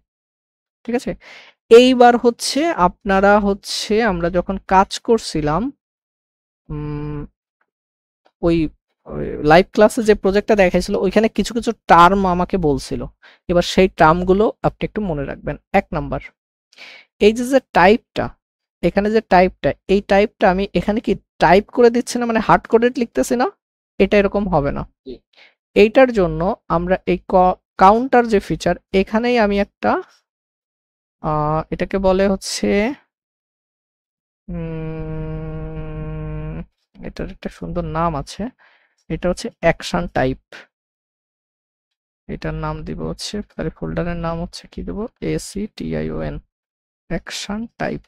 ঠিক আছে? এইবার হচ্ছে আপনারা হচ্ছে আমরা যখন কাজ করছিলাম ওই লাইভ ক্লাসে যে প্রজেক্টটা দেখাইছিল ওইখানে কিছু কিছু টার্ম আমাকে বলছিল, এবার সেই টার্মগুলো আপনি একটু মনে রাখবেন। 1 নাম্বার, এই যে টাইপটা, এখানে যে টাইপটা, এই টাইপটা আমি এখানে কি টাইপ করে দিচ্ছি না, মানে হার্ড কোডেড লিখতেছি না, এটা এরকম হবে না। এইটার জন্য আমরা এই কাউন্টার যে ফিচার, এখানেই আমি একটা এটাকে বলে হচ্ছে এটার একটা সুন্দর নাম আছে, এটা হচ্ছে অ্যাকশন টাইপ, এটার নাম দিব হচ্ছে, তাহলে ফোল্ডারের নাম হচ্ছে কি দেব, ACTION, action type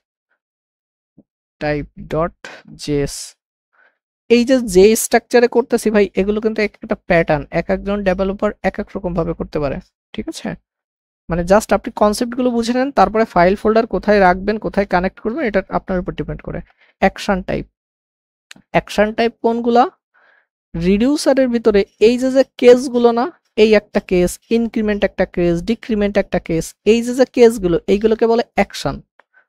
dot JS. এই যে স্ট্রাকচারে করতেছি ভাই, এগুলো কিন্তু একটা প্যাটার্ন, এক একজন ডেভেলপার এক এক রকম ভাবে করতে পারে, ঠিক আছে? মানে জাস্ট আপনি কনসেপ্টগুলো বুঝে নেন, তারপরে ফাইল ফোল্ডার কোথায় রাখবেন, কোথায় কানেক্ট করবেন, এটা আপনার উপর ডিপেন্ড করে। অ্যাকশন টাইপ কোনগুলা? রিডিউসারের ভিতরে এই যে কেসগুলো না, এই একটা কেস, ইনক্রিমেন্ট একটা কেস, ডিক্রিমেন্ট একটা কেস, এই যে কেসগুলো, এইগুলোকে বলে অ্যাকশন।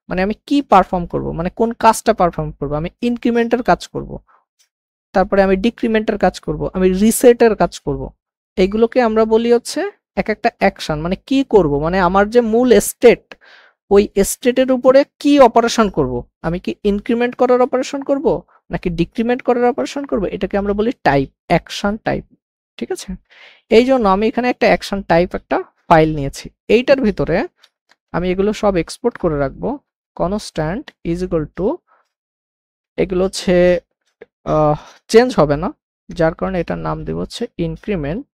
মানে আমি কি পারফর্ম করব, মানে কোন কাজটা পারফর্ম করব, আমি ইনক্রিমেন্টের কাজ করব, তারপরে আমি ডিক্রিমেন্টের কাজ করব, আমি রিসেটের কাজ করব, এইগুলোকে আমরা বলি হচ্ছে এক একটা অ্যাকশন। মানে কি করব, মানে আমার যে মূল স্টেট, ওই স্টেটের উপরে কি অপারেশন করব, আমি কি ইনক্রিমেন্ট করার অপারেশন করব নাকি ডিক্রিমেন্ট করার অপারেশন করব, এটাকে আমরা বলি টাইপ, অ্যাকশন টাইপ, ঠিক আছে? এই জন্য আমি এখানে একটা অ্যাকশন টাইপ একটা ফাইল নিয়েছি, এইটার ভিতরে আমি এগুলো সব এক্সপোর্ট করে রাখবো। কনস্ট্যান্ট ইজ ইকুয়াল টু, এগুলো হচ্ছে চেঞ্জ হবে না, যার কারণে এটার নাম দেব হচ্ছে increment,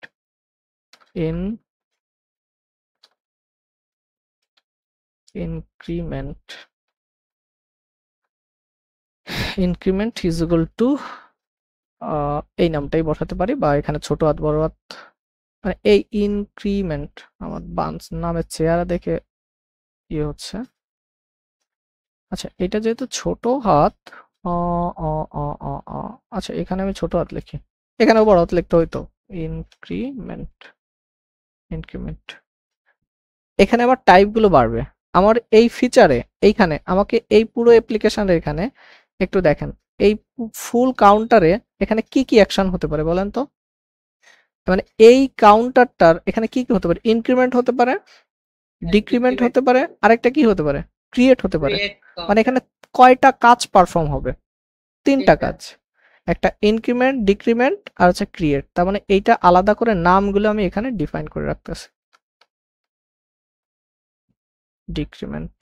increment is equal two, এই নামটাই বসাতে পারি, বা এখানে ছোট হাত বড় হাত, মানে এই ইনক্রিমেন্ট, আমার বান্স নামের চেহারা দেখে ইয়ে হচ্ছে, আচ্ছা এটা যেহেতু ছোট হাত, আচ্ছা এখানে আমি ছোট হাত লিখি, এখানেও বড় হাত লিখতে হইতো, ইনক্রিমেন্ট, এখানে আবার টাইপগুলো বাড়বে আমার এই ফিচারে, এইখানে আমাকে এই পুরো অ্যাপ্লিকেশনের এখানে একটু দেখেন, এই ফুল কাউন্টারে এখানে কি কি অ্যাকশন হতে পারে বলেন তো? মানে এই কাউন্টারটার এখানে কি কি হতে পারে? ইনক্রিমেন্ট হতে পারে, ডিক্রিমেন্ট হতে পারে, আরেকটা কি হতে পারে? ক্রিয়েট হতে পারে। মানে এখানে কয়টা কাজ পারফর্ম হবে? 3টা কাজ, একটা ইনক্রিমেন্ট, ডিক্রিমেন্ট আর হচ্ছে ক্রিয়েট। তার মানে এইটা আলাদা করে নামগুলো আমি এখানে ডিফাইন করে রাখতেছি। ডিক্রিমেন্ট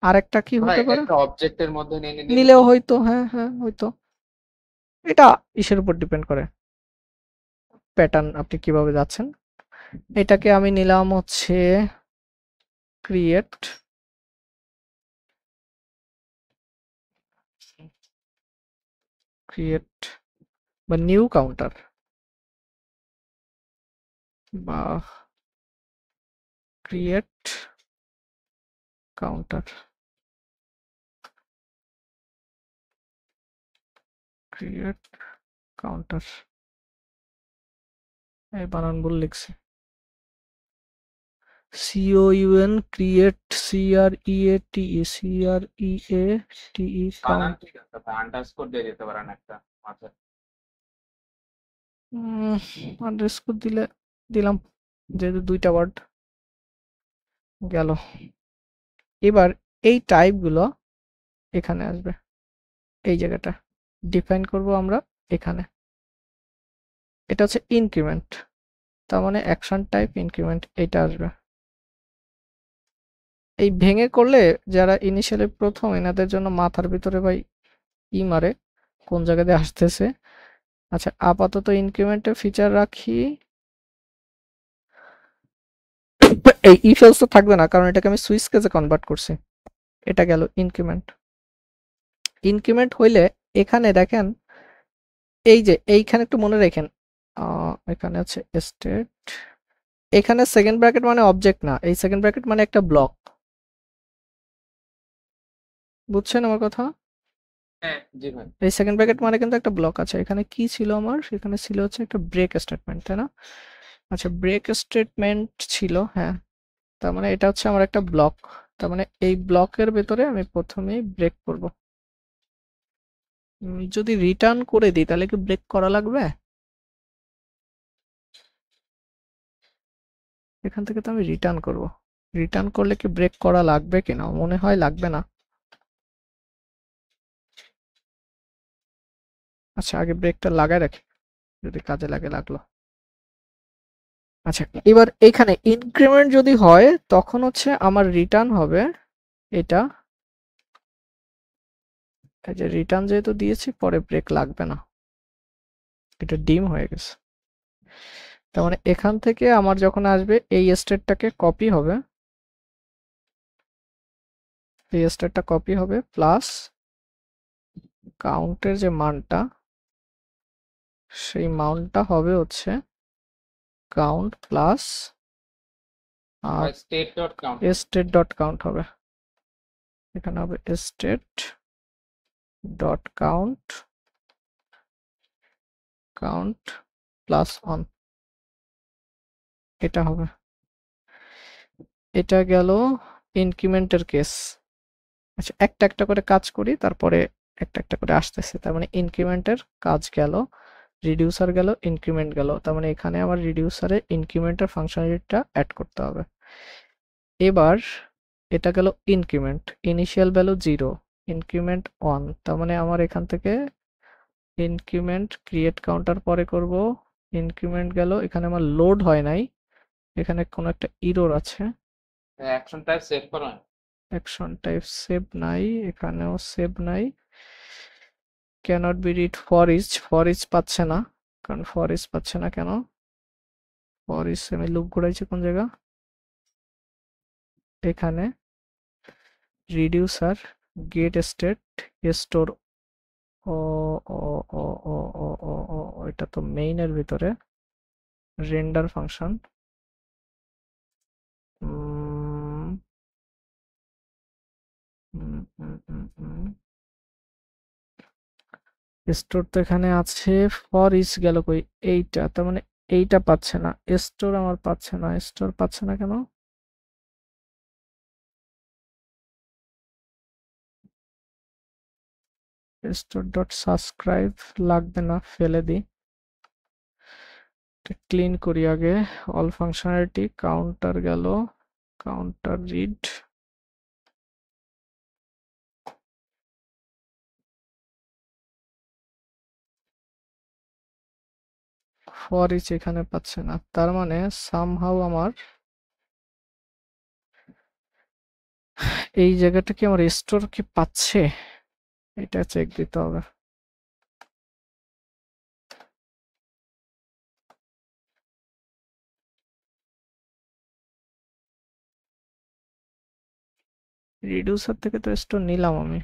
আরেকটা কি হতে পারে? একটা অবজেক্টের মধ্যে নিলেও হয়তো, হ্যাঁ হ্যাঁ হয়তো, এটা ইসের উপর ডিপেন্ড করে, প্যাটার্ন আপনি কিভাবে যাচ্ছেন। এটাকে আমি নিলাম হচ্ছে ক্রিয়েট, ক্রিয়েট বা নিউ কাউন্টার বা ক্রিয়েট কাউন্টার, ক্রিয়েট কাউন্টার, এই বানান ভুল লিখছি। COUN ক্রিয়েট CREATE বানান কাউন্ট। ঠিক আছে, আন্ডারস্কোর দিয়ে দিতে পারেন একটা মাঝে। আন্ডারস্কোর দিলে দিলাম, যেহেতু দুইটা ওয়ার্ড গেল। এবার এই টাইপগুলো এখানে আসবে, এই জায়গাটা ডিফাইন করব আমরা এখানে। এটা হচ্ছে ইনক্রিমেন্ট, তার মানে অ্যাকশন টাইপ ইনক্রিমেন্ট, এটা আসবে। এই ভেঙে করলে যারা ইনিশিয়ালি প্রথম, এনাদের জন্য মাথার ভিতরে ভাই ই মারে কোন জায়গা দিয়ে আসতেছে। আচ্ছা, আপাতত ইনক্রিমেন্টের ফিচার রাখি। এই ইফ এলস তো থাকবে না, কারণ এটাকে আমি সুইচ কেসে কনভার্ট করছি। এটা গেল ইনক্রিমেন্ট। ইনক্রিমেন্ট হইলে এখানে দেখেন, এই যে এইখানে একটু মনে রাখেন, এখানে আছে স্টেট, এখানে সেকেন্ড ব্র্যাকেট মানে অবজেক্ট না, এই সেকেন্ড ব্র্যাকেট মানে একটা ব্লক। বুঝছেন আমার কথা? হ্যাঁ জি ভাই। এই সেকেন্ড ব্র্যাকেট মানে কিন্তু একটা ব্লক আছে। এখানে কি ছিল আমার, সেখানে ছিল হচ্ছে একটা ব্রেক স্টেটমেন্ট, তাই না? আচ্ছা, ব্রেক স্টেটমেন্ট ছিল, হ্যাঁ। তার মানে এটা হচ্ছে আমার একটা ব্লক। তার মানে এই ব্লকের ভেতরে আমি প্রথমেই ব্রেক করব। যদি রিটার্ন করে দিই তাহলে কি ব্রেক করা লাগবে? এখান থেকে তো আমি রিটার্ন করব। রিটার্ন করলে কি ব্রেক করা লাগবে কিনা, মনে হয় লাগবে না। আচ্ছা, আগে ব্রেকটা লাগায় রাখি, যদি কাজে লাগে লাগলো। আচ্ছা, এবার এখানে ইনক্রিমেন্ট যদি হয় তখন হচ্ছে আমার রিটার্ন হবে এটা। এই যে রিটার্ন যেহেতু দিয়েছি, পরে ব্রেক লাগবে না, এটা ডিম হয়ে গেছে। তার মানে এখান থেকে আমার যখন আসবে এই স্টেটটাকে কপি হবে, এই স্টেটটা কপি হবে প্লাস কাউন্টের যে মানটা, সেই মানটা হবে হচ্ছে count plus state dot count. State dot count হবে। এখানে হবে state dot count, count plus on, এটা হবে। এটা গেল ইনক্রিমেন্টের কেস। আচ্ছা, একটা একটা করে কাজ করি, তারপরে একটা একটা করে আসতেছে। তার মানে ইনক্রিমেন্টের কাজ গেল, রিডিউসার গেল, ইনক্রিমেন্ট গেল। তার মানে এখানে আমার রিডিউসারে ইনক্রিমেন্টের ফাংশনালিটিটা অ্যাড করতে হবে। এবার এটা গেল ইনক্রিমেন্ট, ইনিশিয়াল ভ্যালু 0, ইনক্রিমেন্ট 1। তার মানে আমার এখান থেকে ইনক্রিমেন্ট ক্রিয়েট কাউন্টার পরে করব। ইনক্রিমেন্ট গেল, এখানে আমার লোড হয় নাই, এখানে কোনো একটা ইরর আছে। অ্যাকশন টাইপ সেভ করেন। অ্যাকশন টাইপ সেভ নাই, এখানেও সেভ নাই। Cannot be read for each, for each পাচ্ছে না, কারণ ফর ইচ পাচ্ছে না কেন? ফর ইচ আমি লুপ ঘুরাইছি কোন জায়গা, এখানে রিডিউসার গেট স্টেট স্টোর। ও ও ও ও ও ও ও এটা তো মেইনের ভিতরে রেন্ডার ফাংশন। স্টোর তো এখানে আছে, ফর ইচ গেল কই? এইটা, তার মানে এইটা পাচ্ছে না, স্টোর আমার পাচ্ছে না। স্টোর পাচ্ছে না কেন? স্টোর ডট সাবস্ক্রাইব লাগবে না, ফেলে দিই। ক্লিন করি আগে। অল ফাংশনালিটি, কাউন্টার গেল, কাউন্টার রিড, ফর ইচ এখানে পাচ্ছে না। তার মানে সামহাউ আমার এই জায়গাটা কি আমার স্টোর কি পাচ্ছে, এটা চেক দিতে হবে। রিডিউসার থেকে তো স্টোর নিলাম আমি।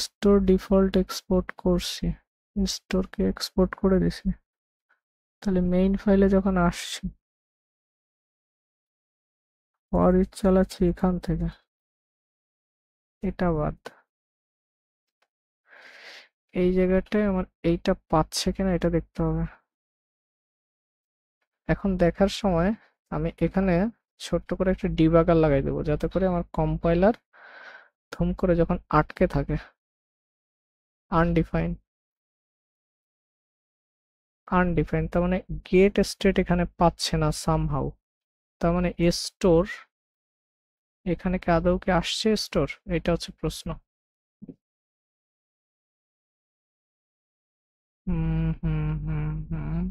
স্টোর ডিফল্ট এক্সপোর্ট করছি, স্টোরকে এক্সপোর্ট করে দিছি, তাহলে মেইন ফাইলে যখন আসছি ফর ইচ চালাচ্ছি এখান থেকে, এটা বাদ, এই জায়গাটায় আমার এইটা পাচ্ছে কিনা এটা দেখতে হবে। এখন দেখার সময় আমি এখানে ছোট্ট করে একটা ডিবাগার লাগাই দেবো, যাতে করে আমার কম্পাইলার ধুম করে যখন আটকে থাকে আনডিফাইন আনডিফাইন, তার মানে গেট স্টেট এখানে পাচ্ছে না সামহাউ, তার মানে স্টোর এখানে কি আদৌ কি আসছে স্টোর, এটা হচ্ছে প্রশ্ন। হুম হুম হুম হুম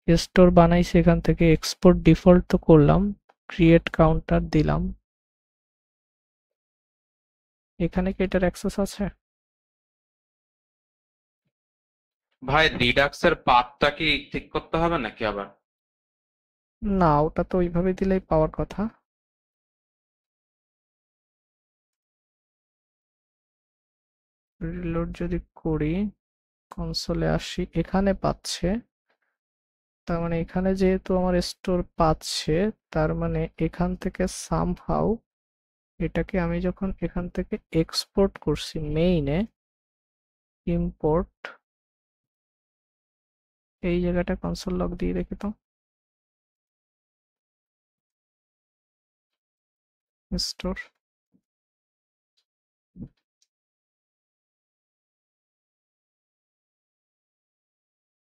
স্টোর বানাইছি, এখান থেকে এক্সপোর্ট ডিফল্ট তো করলাম, ক্রিয়েট কাউন্টার দিলাম, এখানে কি এটার অ্যাক্সেস আছে? ভাই রিডাক্সের পাথটা কি ঠিক করতে হবে নাকি আবার? না, ওটা তো ওইভাবে দিলেই পাওয়ার কথা। রিলোড যদি করি, কনসোলে আসি, এখানে পাচ্ছে, তার মানে এখানে যেহেতু আমার স্টোর পাচ্ছে, তার মানে এখান থেকে সামহাউ এটাকে আমি যখন এখান থেকে এক্সপোর্ট করছি মেইনে, ইম্পোর্ট, এই জায়গাটা কনসোল লগ দিয়ে রেখে তো, স্টোর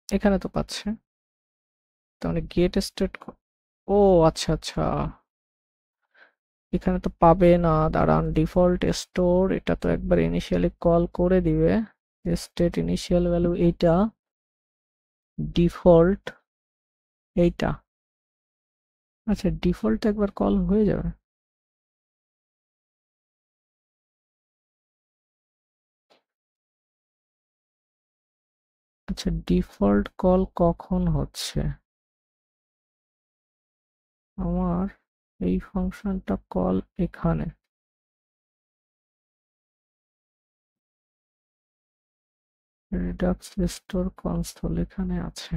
এখানে তো পাচ্ছে, তার মানে গেট স্টেট, ও আচ্ছা আচ্ছা, এখানে তো পাবে না, দাঁড়ান, ডিফল্ট স্টোর এটা তো একবার ইনিশিয়ালি কল করে দিবে, স্টেট ইনিশিয়াল ভ্যালু এইটা, ডিফল্ট এইটা, আচ্ছা ডিফল্ট একবার কল হয়ে যাবে, আচ্ছা ডিফল্ট কল কখন হচ্ছে, আমার এই ফাংশনটা কল এখানে, রিডাক্স স্টোর কনসোল এখানে আছে,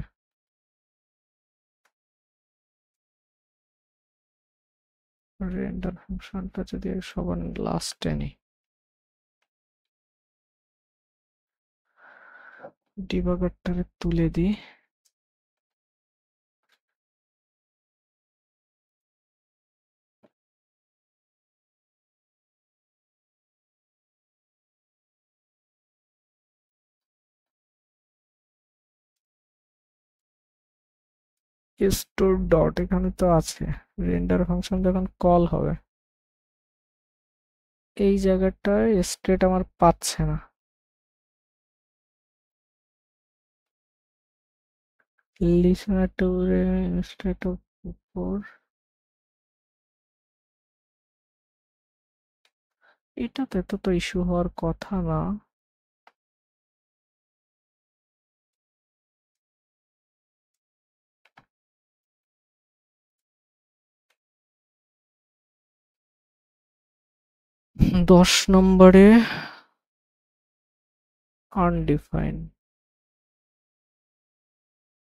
রেন্ডার ফাংশনটা যদি সবার লাস্টে নিই, ডিবাগারটাকে তুলে দিই, স্টোর ডট এখানে তো আছে, রেন্ডার ফাংশন যখন কল হবে এই জায়গাটায় স্টেট আমার পাচ্ছে না, লিসেনার টু স্টেট অফ উপর, এটাতে তো ইস্যু হওয়ার কথা না, 10 নম্বরে আনডিফাইন,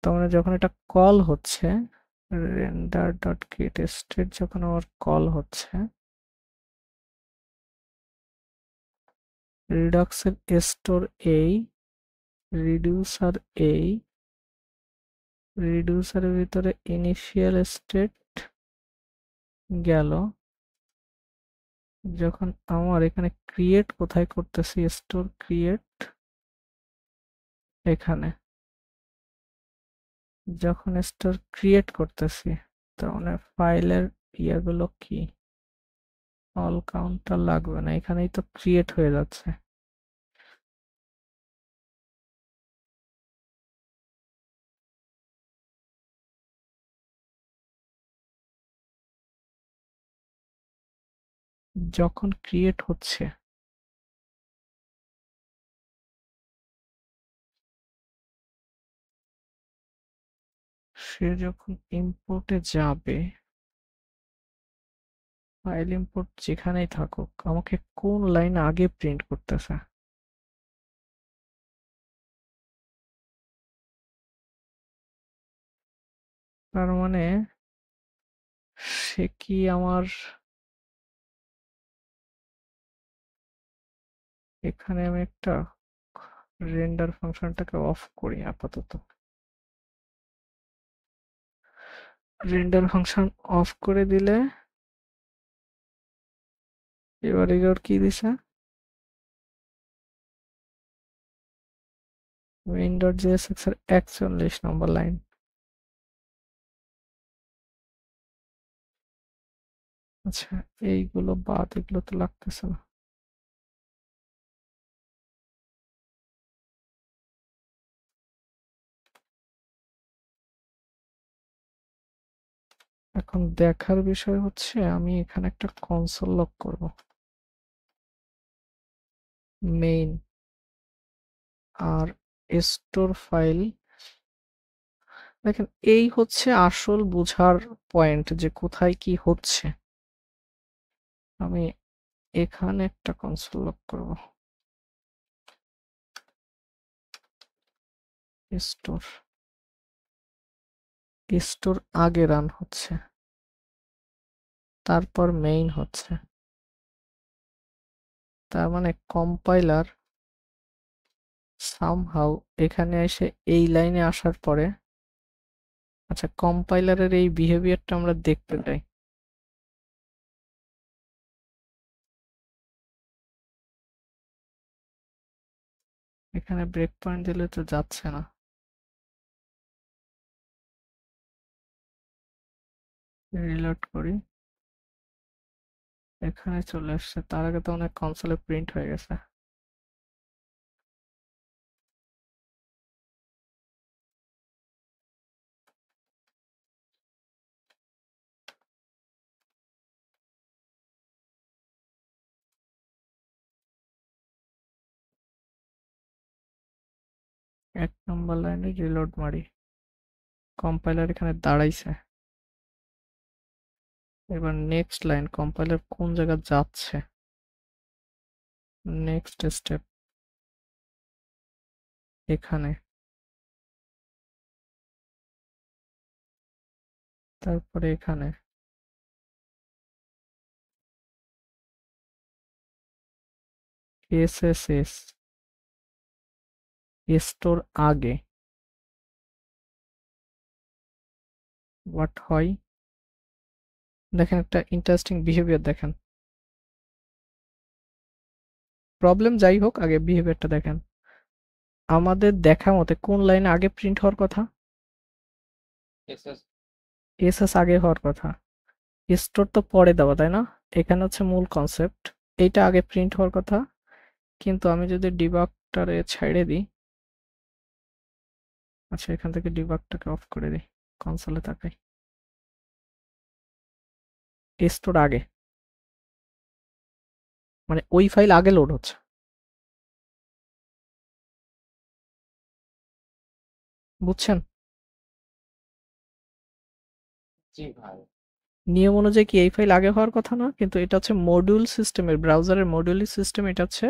তার মানে যখন এটা কল হচ্ছে, রেন্ডার ডট গেট স্টেট যখন আমার কল হচ্ছে, রিডাক্সের স্টোর এই, রিডিউসার এই, রিডিউসারের ভিতরে ইনিশিয়াল স্টেট গেল, যখন আমার এখানে ক্রিয়েট কোথায় করতেছি, স্টোর ক্রিয়েট এখানে, যখন স্টোর ক্রিয়েট করতেছি, তার মানে ফাইলের ইয়াগুলো কি, অল কাউন্টার লাগবে না, এখানেই তো ক্রিয়েট হয়ে যাচ্ছে, যখন ক্রিয়েট হচ্ছে, সে যখন ইম্পোর্টে যাবে, ফাইল ইম্পোর্ট যেখানেই থাকুক আমাকে কোন লাইন আগে প্রিন্ট করতেছে? তার মানে সে কি আমার এখানে আমি একটা রেন্ডার ফাংশনটাকে অফ করি আপাতত। রেন্ডার ফাংশন অফ করে দিলে এবার এগুলোর কি দিছে? main.jsx এর 41 নম্বর লাইন। আচ্ছা, এইগুলো বাদ, এগুলো তো লাগতেছে না। এখন দেখার বিষয় হচ্ছে আমি এখানে একটা কনসোল লক করব। মেইন আর স্টোর ফাইল। দেখেন এই হচ্ছে আসল বোঝার পয়েন্ট যে কোথায় কি হচ্ছে। আমি এখানে একটা কনসোল লক করব। স্টোর স্টোর আগে রান হচ্ছে, তারপর মেইন হচ্ছে। তার মানে কম্পাইলার সামহাউ এখানে এসে এই লাইনে আসার পরে, আচ্ছা কম্পাইলারের এই বিহেভিয়ারটা আমরা দেখতে চাই। এখানে ব্রেক পয়েন্ট দিলে তো যাচ্ছে না। রিলোড করি, এখানে চলে আসছে। তার আগে তো অনেক কনসোলে প্রিন্ট হয়ে গেছে। এক নম্বর লাইনে রিলোড মারি, কম্পাইলার এখানে দাঁড়াইছে। এবার নেক্সট লাইন, কম্পাইলার কোন জায়গা যাচ্ছে, নেক্সট স্টেপ এখানে, তারপরে এখানে। এসএসএস স্টোর আগে হোয়াট হয়, দেখেন একটা ইন্টারেস্টিং বিহেভিয়ার দেখেন। প্রবলেম যাই হোক, আগে বিহেভিয়ারটা দেখেন। আমাদের দেখা মতে কোন লাইনে আগে প্রিন্ট হওয়ার কথা? এসএস আগে হওয়ার কথা, স্টোর তো পরে দেওয়া, তাই না? এখানে হচ্ছে মূল কনসেপ্ট, এইটা আগে প্রিন্ট হওয়ার কথা। কিন্তু আমি যদি ডিবাগটারে ছেড়ে দিই, আচ্ছা এখান থেকে ডিবাগটাকে অফ করে দিই, কনসোলে তাকাই, স্টোর আগে, মানে ওই ফাইল আগে লোড হচ্ছে। বুঝছেন? জি ভাই। নিয়ম অনুযায়ী কি এই ফাইল আগে হওয়ার কথা না? কিন্তু এটা হচ্ছে মডিউল সিস্টেমের, ব্রাউজারের মডিউল সিস্টেম, এটা হচ্ছে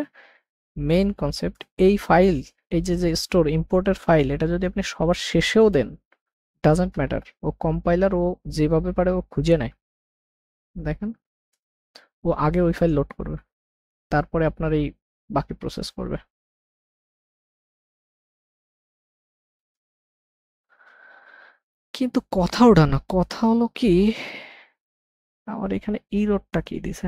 মেইন কনসেপ্ট। এই ফাইল, এই যে যে স্টোর ইম্পোর্টের ফাইল, এটা যদি আপনি সবার শেষেও দেন, ডাজন্ট ম্যাটার, ও কম্পাইলার ও যেভাবে পারে ও খুঁজে নেয়। দেখেন, ও আগে ওই ফাইল লোড করবে, তারপরে আপনার এই বাকি প্রসেস করবে। কিন্তু কথা ওটা না, কথা হলো কি, আমার এখানে ইররটা কি দিছে?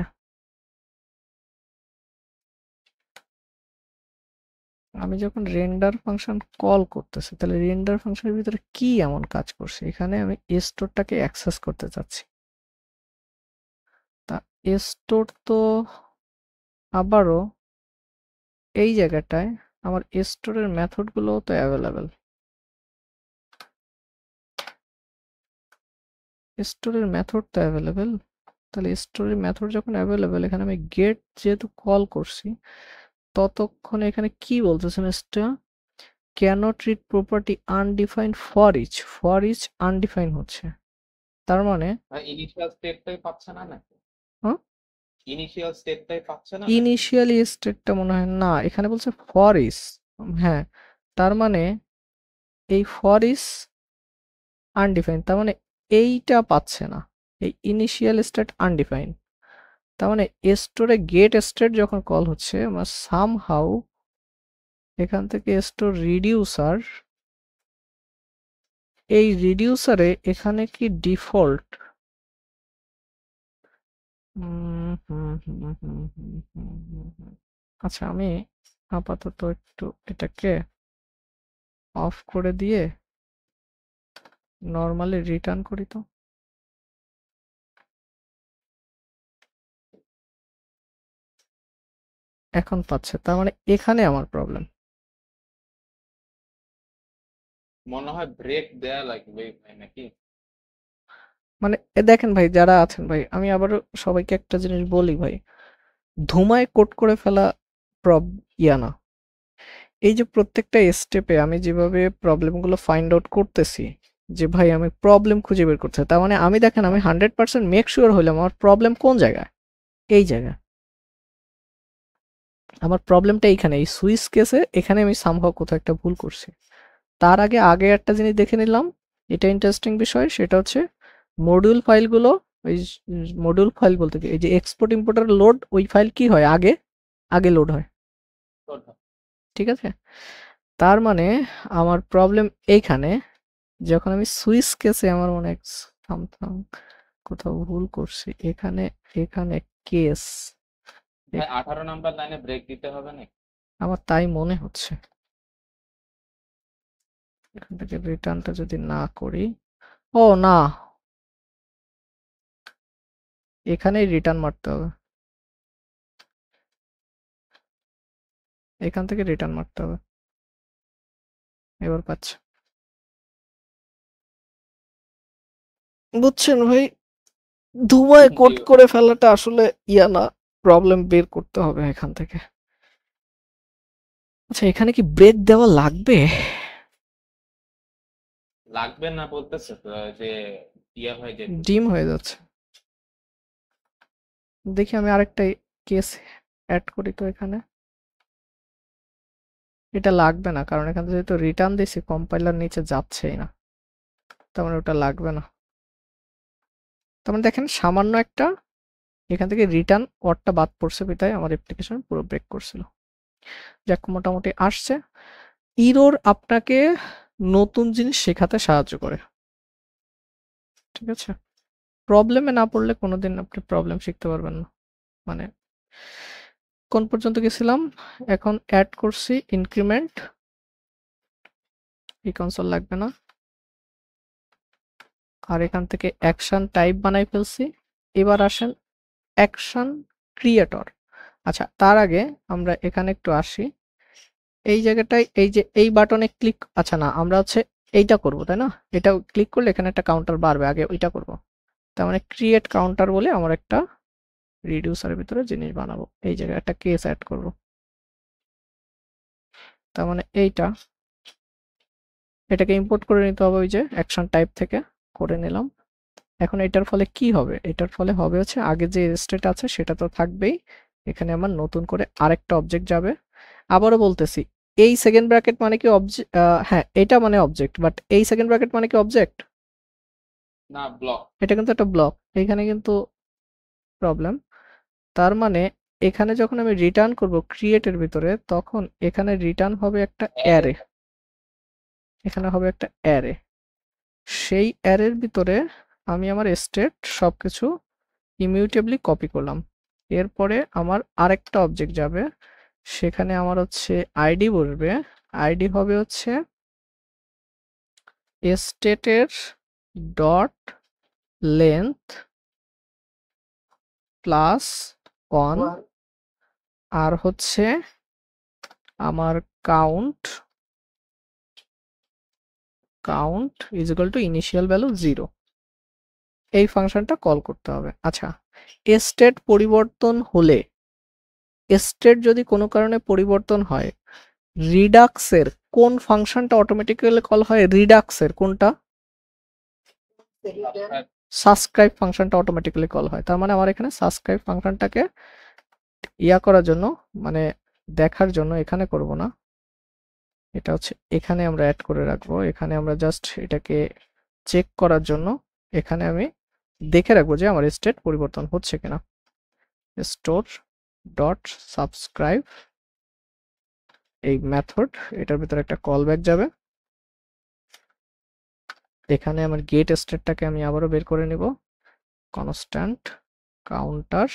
আমি যখন রেন্ডার ফাংশন কল করতেছি, তাহলে রেন্ডার ফাংশনের ভিতরে কি এমন কাজ করছে? এখানে আমি স্টোরটাকে অ্যাক্সেস করতে চাচ্ছি। তা স্টোর তো আবারও এই জায়গাটায় আমার স্টোরের মেথডগুলোও তো অ্যাভেলেবেল। স্টোরের মেথড তো অ্যাভেলেবেল, তাহলে স্টোরের মেথড যখন অ্যাভেলেবেল, এখানে আমি গেট যেহেতু কল করছি, ততক্ষণে এখানে কি বলতেছে মেসটা? cannot read property undefined for each undefined হচ্ছে। তার মানে ইনিশিয়াল স্টেটটাই পাচ্ছে না নাকি? হ্যাঁ ইনিশিয়াল স্টেটটাই পাচ্ছে না ইনিশিয়ালি স্টেটটা মনে হয় না, এখানে বলছে ফর ইস। হ্যাঁ, তার মানে এই ফর ইস আনডিফাইন, তার মানে এইটা পাচ্ছে না, এই ইনিশিয়াল স্টেট আনডিফাইন। তার মানে স্টোরে গেট স্টেট যখন কল হচ্ছে আমার সামহাউ এখান থেকে স্টোর রিডিউসার, এই রিডিউসারে এখানে কি ডিফল্ট আচ্ছা আমি আপাতত একটু এটাকে অফ করে দিয়ে নর্মালি রিটার্ন করি তো। এখন পাচ্ছে, তার মানে এখানে আমার প্রবলেম। মনে হয় ব্রেক দেয়া লাগবে নাকি? মানে দেখেন ভাই যারা আছেন ভাই, আমি আবারও সবাইকে একটা জিনিস বলি ভাই, ধুমায় কোড করে ফেলা ইয়া না। এই যে প্রত্যেকটা স্টেপে আমি যেভাবে প্রবলেমগুলো ফাইন্ড আউট করতেছি, যে ভাই আমি প্রবলেম খুঁজে বের করতে, তার মানে আমি দেখেন আমি 100% মেক শিওর হইলাম আমার প্রবলেম কোন জায়গায়, এই জায়গায় আমার প্রবলেমটা এইখানে, এই সুইচ কেসে এখানে আমি সামহাউ কোথাও একটা ভুল করছি। তার আগে একটা জিনিস দেখে নিলাম, এটা ইন্টারেস্টিং বিষয়, সেটা হচ্ছে মডিউল ফাইলগুলো, ওই মডিউল ফাইল বলতে কি এই যে এক্সপোর্ট ইম্পোর্টার লোড, ওই ফাইল কি হয় আগে লোড হয়, ঠিক আছে। তার মানে আমার প্রবলেম এইখানে, যখন আমি সুইচ কেসে আমার মনে হয় সামথিং কোথাও ভুল করছি, এখানে কেস 18 নাম্বার লাইনে ব্রেক দিতে হবে না? আমার তাই মনে হচ্ছে। এখান থেকে রিটার্নটা যদি না করি, ও না, এখানেই রিটার্ন মারতে হবে, এখান থেকে রিটার্ন মারতে হবে, এবার পাচ্ছে। বুঝছেন ভাই, ধুমায় কোড করে ফেলাটা আসলে ইয়া না, প্রবলেম বের করতে হবে এখান থেকে। আচ্ছা এখানে কি ব্রেক দেওয়া লাগবে? লাগবে না বলতেছে তো, যে ইয়া হয়ে যায়, ডিম হয়ে যাচ্ছে। দেখি আমি আরেকটা কেস অ্যাড করি তো এখানে। এটা লাগবে না, কারণ এখান থেকে যেহেতু রিটার্ন দিছি কম্পাইলার নিচে যাচ্ছেই না, তার মানে ওটা লাগবে না। তার মানে দেখেন সামান্য একটা এখান থেকে রিটার্ন ওয়ার্ডটা বাদ পড়ছে, বিধায় আমার অ্যাপ্লিকেশন পুরো ব্রেক করছিল। যাক মোটামুটি আসছে। ইরোর আপনাকে নতুন জিনিস শেখাতে সাহায্য করে, ঠিক আছে। প্রবলেমে না পড়লে কোনোদিন আপনি প্রবলেম শিখতে পারবেন না। মানে কোন পর্যন্ত গেছিলাম, এখন অ্যাড করছি ইনক্রিমেন্ট, এই কনসোল লাগবে না, আর এখান থেকে অ্যাকশন টাইপ বানাই ফেলছি। এবার আসেন অ্যাকশন ক্রিয়েটর। আচ্ছা তার আগে আমরা এখানে একটু আসি, এই জায়গাটায় এই যে এই বাটনে ক্লিক, আচ্ছা না আমরা হচ্ছে এইটা করব তাই না, এটা ক্লিক করলে এখানে একটা কাউন্টার বাড়বে, আগে ওইটা করব। তার মানে ক্রিয়েট কাউন্টার বলে আমার একটা রিডিউসারের ভিতরে জিনিস বানাবো, এই জায়গায় একটা কেস অ্যাড করব। তার মানে এটাকে ইম্পোর্ট করে নিতে হবে ওই যে অ্যাকশন টাইপ থেকে, করে নিলাম। এখন এটার ফলে কি হবে, এটার ফলে হবে হচ্ছে আগে যে স্টেট আছে সেটা তো থাকবেই, এখানে আমার নতুন করে আরেকটা অবজেক্ট যাবে। আবারও বলতেছি, এই সেকেন্ড ব্র্যাকেট মানে কি অবজেক্ট, হ্যাঁ এটা মানে অবজেক্ট, বাট এই সেকেন্ড ব্র্যাকেট মানে কি অবজেক্ট না, ব্লক। এটা কিন্তু একটা ব্লক, এখানে কিন্তু প্রবলেম। তার মানে এখানে যখন আমি রিটার্ন করব ক্রিয়েটের ভিতরে, তখন এখানে রিটার্ন হবে একটা অ্যারে, এখানে হবে একটা অ্যারে, সেই অ্যারের ভিতরে আমি আমার স্টেট সবকিছু ইমিউটেবলি কপি করলাম। এরপরে আমার আরেকটা অবজেক্ট যাবে, সেখানে আমার হচ্ছে আইডি বসবে, আইডি হবে হচ্ছে স্টেটের ডট লেন্থ প্লাস 1, আর হচ্ছে আমার count is equal two initial value 0, এই ফাংশনটা কল করতে হবে। আচ্ছা স্টেট পরিবর্তন হলে, স্টেট যদি কোনো কারণে পরিবর্তন হয়, রিডাক্সের কোন ফাংশনটা অটোমেটিক্যালি কল হয়, রিডাক্সের কোনটা, সাবস্ক্রাইব ফাংশনটা অটোমেটিক্যালি কল হয়। তার মানে আমার এখানে সাবস্ক্রাইব ফাংশনটাকে করার জন্য, মানে দেখার জন্য এখানে করব না, এটা হচ্ছে এখানে আমরা অ্যাড করে রাখবো। এখানে আমরা জাস্ট এটাকে চেক করার জন্য এখানে আমি দেখে রাখবো যে আমার স্টেট পরিবর্তন হচ্ছে কিনা। স্টোর ডট সাবস্ক্রাইব এই মেথড, এটার ভিতরে একটা কল ব্যাক যাবে। এখানে আমার গেট স্টেটটাকে আমি আবারও বের করে নিব, constant counter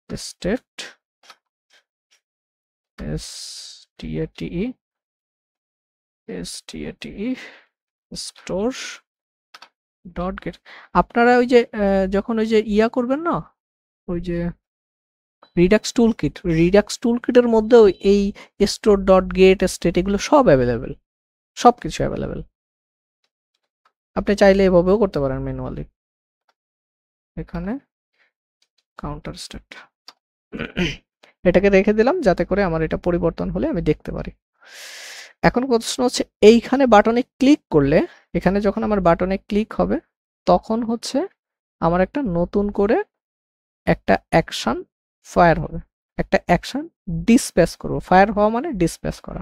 state state store dot gate. আপনারা ওই যে যখন ওই যে করবেন না, ওই যে রিডাক্স টুলকিটের মধ্যেও এই স্টোর ডট গেট স্টেট এগুলো সব অ্যাভেলেবেল, সব কিছু অ্যাভেলেবেল। আপনি চাইলে এভাবেও করতে পারেন ম্যানুয়ালি। এখানে কাউন্টার স্টেট এটাকে রেখে দিলাম যাতে করে আমার এটা পরিবর্তন হলে আমি দেখতে পারি। এখন প্রশ্ন হচ্ছে এইখানে বাটনে ক্লিক করলে, এখানে যখন আমার বাটনে ক্লিক হবে তখন হচ্ছে আমার একটা নতুন করে একটা অ্যাকশন ফায়ার হবে, একটা অ্যাকশন ডিসপ্যাচ করব। ফায়ার হওয়া মানে ডিসপ্যাচ করা।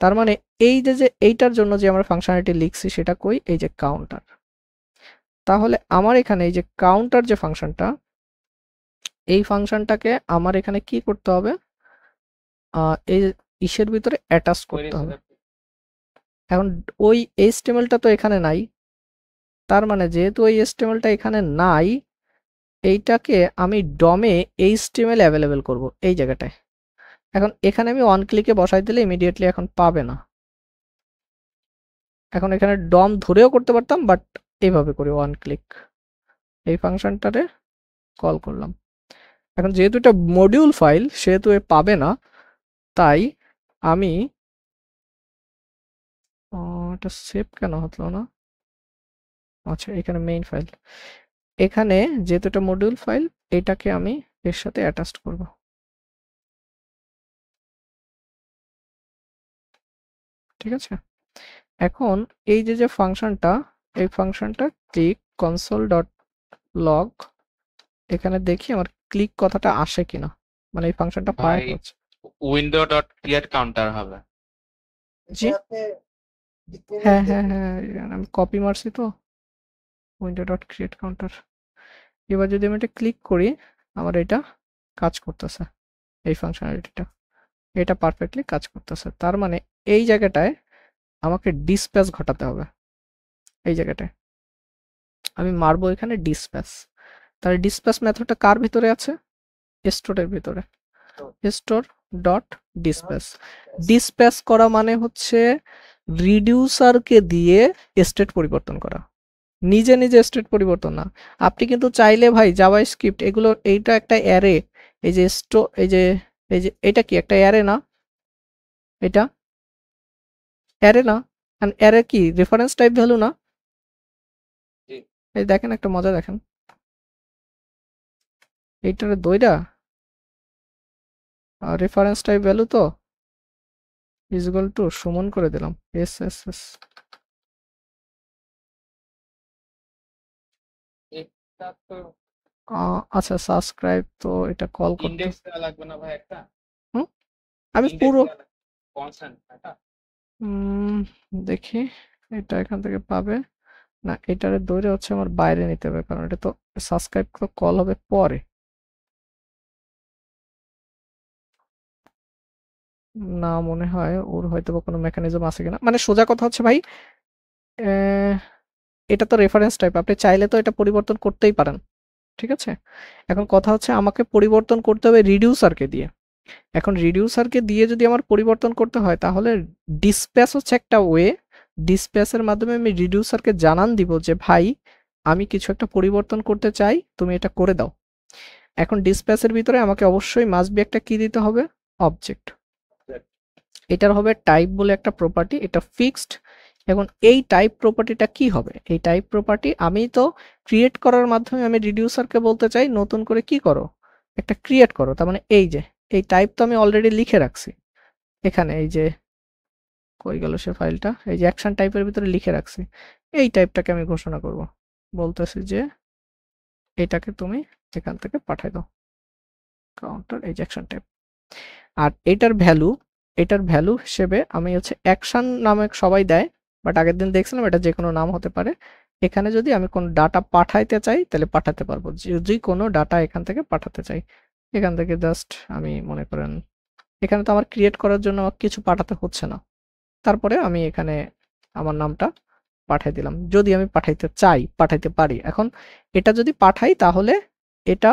তার মানে এই যে এইটার জন্য যে আমরা ফাংশনালিটি লিখছি সেটা কই, এই যে কাউন্টার। তাহলে আমার এখানে এই যে কাউন্টার যে ফাংশনটা, এই ফাংশনটাকে আমার এখানে কি করতে হবে, এই ইসের ভিতরে অ্যাটাচ করতে হবে। এখন ওই HTML-টা তো এখানে নাই, তার মানে যেহেতু ওই HTML-টা এখানে নাই, এইটাকে আমি ডমে HTML অ্যাভেলেবেল করব এই জায়গাটায়। এখন এখানে আমি ওয়ান ক্লিকে বসাই দিলে ইমিডিয়েটলি এখন পাবে না। এখন এখানে ডম ধরেও করতে পারতাম, বাট এইভাবে করি ওয়ান ক্লিক, এই ফাংশনটারে কল করলাম। এখন যেহেতু এটা মডিউল ফাইল সেহেতু এ পাবে না, তাই আমি এটা সেভ কেন হলো না, আচ্ছা এখানে মেইন ফাইল, এখানে যেহেতু এটা মডিউল ফাইল এটাকে আমি এর সাথে অ্যাটাচ করব। ঠিক আছে, এখন এই যে ফাংশনটা, এই ফাংশনটা ক্লিক কনসোল ডট লগ, এখানে দেখি আমার ক্লিক কথাটা আসে কিনা, মানে এই ফাংশনটা ফায়ার হচ্ছে। উইন্ডো ডট ক্রিয়েট কাউন্টার হবে। জি হ্যাঁ হ্যাঁ হ্যাঁ, আমি কপি মারছি তো, উইন্ডো ডট ক্রিয়েট কাউন্টার। এবার যদি আমি এটা ক্লিক করি আমার এটা কাজ করতেছে, এই ফাংশনালিটিটা এটা পারফেক্টলি কাজ করতেছে। তার মানে এই জায়গাটায় আমাকে ডিসপ্যাচ ঘটাতে হবে, এই জায়গাটায় আমি মারবো এখানে ডিসপ্যাচ। তাহলে ডিসপ্যাচ মেথডটা কার ভিতরে আছে, স্টোরের ভিতরে, স্টোর ডট ডিসপ্যাচ। ডিসপ্যাচ করা মানে হচ্ছে রিডিউসারকে দিয়ে স্টেট পরিবর্তন করা, নিজে নিজে স্টেট পরিবর্তন না। আপনি কিন্তু চাইলে ভাই জাভাস্ক্রিপ্ট এগুলো, এইটা একটা অ্যারে, এই যে এই যে এটা কি একটা অ্যারে না, এটা অ্যারে না, অ্যারে কি রেফারেন্স টাইপ ভ্যালু না? এই দেখেন একটা মজা দেখেন, এইটার দইটা রেফারেন্স টাইপ ভ্যালু তো ইজ ইকুয়াল টু সমান করে দিলাম এস এস এস। আচ্ছা সাবস্ক্রাইব তো এটা কল করতে ইনডেক্স দেওয়া লাগবে না ভাই একটা? আমি ইনডেক্স পুরো দেওয়া লাগবে, কনস্ট্যান্ট এটা। দেখি এটা এখান থেকে পাবে না, এটারে ধরে হচ্ছে আমার বাইরে নিতে হবে, কারণ এটা তো সাবস্ক্রাইব তো কল হবে পরে। না মনে হয় ওর হয়তো বা কোনো মেকানিজম আছে কিনা, মানে সোজা কথা হচ্ছে ভাই এটা তো রেফারেন্স টাইপ, আপনি চাইলে তো এটা পরিবর্তন করতেই পারেন। ঠিক আছে, এখন কথা হচ্ছে আমাকে পরিবর্তন করতে হবে রিডিউসারকে দিয়ে। এখন রিডিউসারকে দিয়ে যদি আমার পরিবর্তন করতে হয় তাহলে ডিসপ্যাচ হচ্ছে একটা ওয়ে, ডিসপ্যাচের মাধ্যমে আমি রিডিউসারকে জানান দিব যে ভাই আমি কিছু একটা পরিবর্তন করতে চাই, তুমি এটা করে দাও। এখন ডিসপ্যাচের ভিতরে আমাকে অবশ্যই মাস্ট বি একটা কি দিতে হবে, অবজেক্ট। এটার হবে টাইপ বলে একটা প্রপার্টি, এটা ফিক্সড। এখন এই টাইপ প্রপার্টিটা কি হবে, এই টাইপ প্রপার্টি আমি তো ক্রিয়েট করার মাধ্যমে আমি রিডিউসারকে বলতে চাই নতুন করে কি করো, একটা ক্রিয়েট করো। তার মানে এই যে এই টাইপ তো আমি অলরেডি লিখে রাখছি এখানে, এই যে কই গেল সে ফাইলটা, এই যে অ্যাকশন টাইপের ভিতরে লিখে রাখছি, এই টাইপটাকে আমি ঘোষণা করব। বলতেছি যে এটাকে তুমি এখান থেকে পাঠাই দাও, কাউন্টার এই যে অ্যাকশন টাইপ। আর এটার ভ্যালু হিসেবে আমি হচ্ছে অ্যাকশন নামে সবাই দেয়, বাট আগের দিন দেখছিলাম এটা যে কোনো নাম হতে পারে। এখানে যদি আমি কোনো ডাটা পাঠাইতে চাই তাহলে পাঠাতে পারবো, যদি কোনো ডাটা এখান থেকে পাঠাতে চাই। এখান থেকে জাস্ট আমি মনে করেন এখানে তো আমার ক্রিয়েট করার জন্য আমার কিছু পাঠাতে হচ্ছে না, তারপরে আমি এখানে আমার নামটা পাঠিয়ে দিলাম। যদি আমি পাঠাইতে চাই পাঠাইতে পারি। এখন এটা যদি পাঠাই তাহলে এটা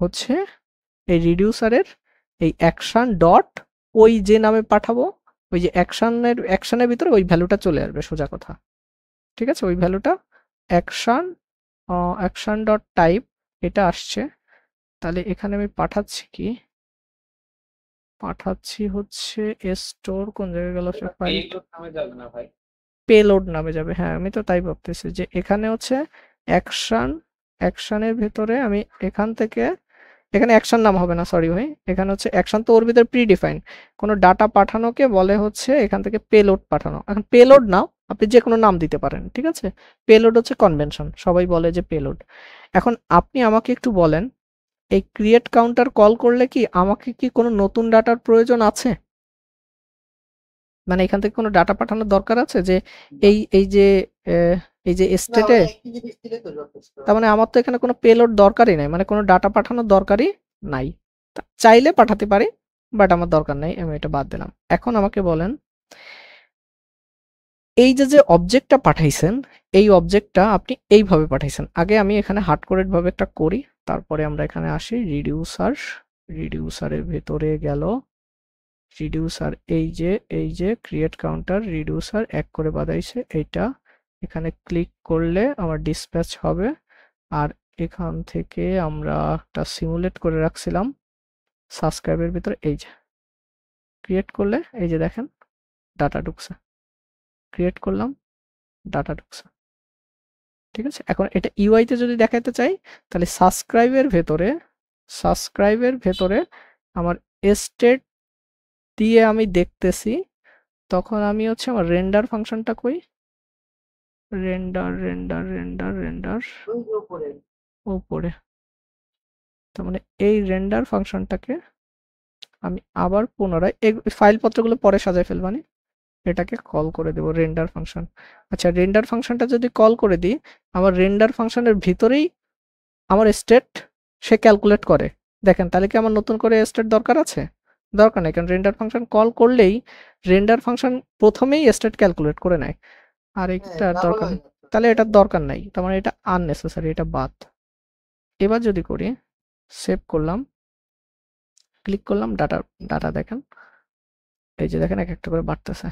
হচ্ছে এই রিডিউসারের এই অ্যাকশন ডট ওই যে নামে পাঠাবো, ওই যে অ্যাকশনের ভিতরে ওই ভ্যালুটা চলে আসবে সোজা কথা। ঠিক আছে, ওই ভ্যালুটা অ্যাকশন ডট টাইপ এটা আসছে। তাহলে এখানে আমি পাঠাচ্ছি কি, পাঠাচ্ছি হচ্ছে স্টোর, কোন জায়গায় গেল সে ফাইল, পেলোড নামে যাবে না ভাই? পেলোড নামে যাবে। হ্যাঁ আমি তো তাই ভাবতেছি যে এখানে হচ্ছে অ্যাকশনের ভেতরে আমি এখান থেকে, এখানে অ্যাকশন নাম হবে না, সরি ভাই, এখানে হচ্ছে অ্যাকশন তো ওর ভিতরে প্রিডিফাইন, কোনো ডাটা পাঠানোকে বলে হচ্ছে এখান থেকে পেলোড পাঠানো। এখন পেলোড নাও, আপনি যে কোনো নাম দিতে পারেন, ঠিক আছে, পেলোড হচ্ছে কনভেনশন, সবাই বলে যে পেলোড। এখন আপনি আমাকে একটু বলেন, এই ক্রিয়েট কাউন্টার কল করলে কি আমাকে কি কোনো নতুন ডাটার প্রয়োজন আছে? মানে এখান থেকে কোনো ডাটা পাঠানোর দরকার আছে যে এই যে স্টেটে, তার মানে আমার তো এখানে কোনো পেলোড দরকারই নাই, মানে কোনো ডাটা পাঠানোর দরকারই নাই। চাইলে পাঠাতে পারি, বাট আমার দরকার নাই, আমি এটা বাদ দিলাম। এখন আমাকে বলেন, এই যে অবজেক্টটা পাঠাইছেন, এই অবজেক্টটা আপনি এইভাবে পাঠাইছেন। আগে আমি এখানে হার্ড কোডেড ভাবে একটা করি, তারপরে আমরা এখানে আসি। রিডিউসারের ভেতরে গেল রিডিউসার, এই যে ক্রিয়েট কাউন্টার রিডিউসার এক করে বাদাইছে এইটা, এখানে ক্লিক করলে আমার ডিসপ্যাচ হবে। আর এখান থেকে আমরা একটা সিমুলেট করে রাখছিলাম সাবস্ক্রাইবের ভিতরে, এই যে ক্রিয়েট করলে এই যে দেখেন ডাটা ঢুকছে, ক্রিয়েট করলাম ডাটা ঢুকছে। ঠিক আছে, এখন এটা ইউআইতে যদি দেখাতে চাই তাহলে সাবস্ক্রাইবের ভেতরে আমার স্টেট দিয়ে আমি দেখতেছি, তখন আমি হচ্ছে আমার রেন্ডার ফাংশনটা কই, রেন্ডার উপরে। তার মানে এই রেন্ডার ফাংশনটাকে আমি আবার পুনরায় এই ফাইলপত্রগুলো পরে সাজায় ফেলবানি, এটাকে কল করে দেব রেন্ডার ফাংশন। আচ্ছা, রেন্ডার ফাংশনটা যদি কল করে দিই, আমার রেন্ডার ফাংশনের ভিতরেই আমার স্টেট সে ক্যালকুলেট করে। দেখেন, তাহলে কি আমার নতুন করে স্টেট দরকার আছে? দরকার নেই, কারণ রেন্ডার ফাংশন কল করলেই রেন্ডার ফাংশন প্রথমেই স্টেট ক্যালকুলেট করে নেয়। আর এটা দরকার নেই, তাহলে এটার দরকার নাই, তার মানে এটা আননেসেসারি, এটা বাদ। এবার যদি করি, সেভ করলাম, ক্লিক করলাম, ডাটা দেখেন, এই যে দেখেন এক একটা করে বাড়তেছে,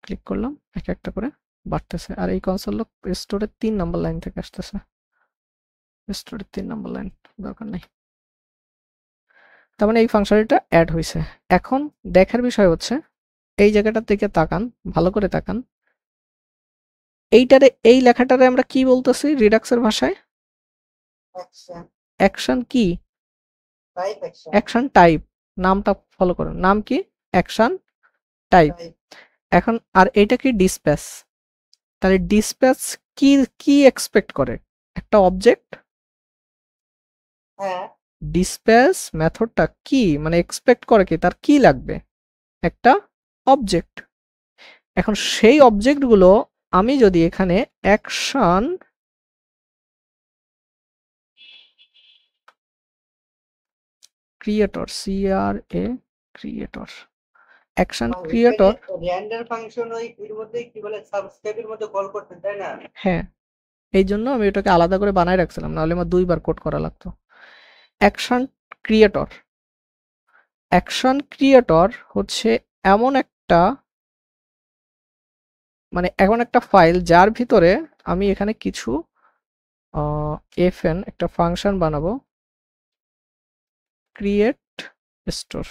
ক্লিক করলাম এক একটা করে বাড়তেছে। আর এই কনসোল স্টোরের 3 নম্বর লাইন থেকে আসতেছে, স্টোরের 3 নম্বর লাইন, দরকার নেই। তার মানে এই ফাংশনটা অ্যাড হয়েছে। এখন দেখার বিষয় হচ্ছে এই জায়গাটার দিকে তাকান, ভালো করে তাকান, এই লেখাটারে আমরা কি বলতেছি রিডাক্সের ভাষায়? অ্যাকশন কি? Action type. নামটা ফলো করুন, নাম কি? Action type. এখন আর এটা কি? ডিসপ্যাচ। তাহলে ডিসপ্যাচ কি কি এক্সপেক্ট করে? একটা অবজেক্ট। ডিসপ্যাচ মেথডটা কি মানে এক্সপেক্ট করে কি, তার কি লাগবে? একটা অবজেক্ট। এখন সেই অবজেক্টগুলো আমি যদি এখানে action creator, creator, action creator, render function ওই এর মধ্যে কি বলে সাবস্ক্রাইবের মধ্যে কল করতেন তাই না? হ্যাঁ, এই জন্য আমি ওটাকে আলাদা করে বানায় রাখছিলাম, নাহলে আমার 2 বার কোড করা লাগতো। অ্যাকশন ক্রিয়েটর হচ্ছে এমন একটা ফাইল যার ভিতরে আমি এখানে কিছু fn একটা ফাংশন বানাবো, ক্রিয়েট স্টোর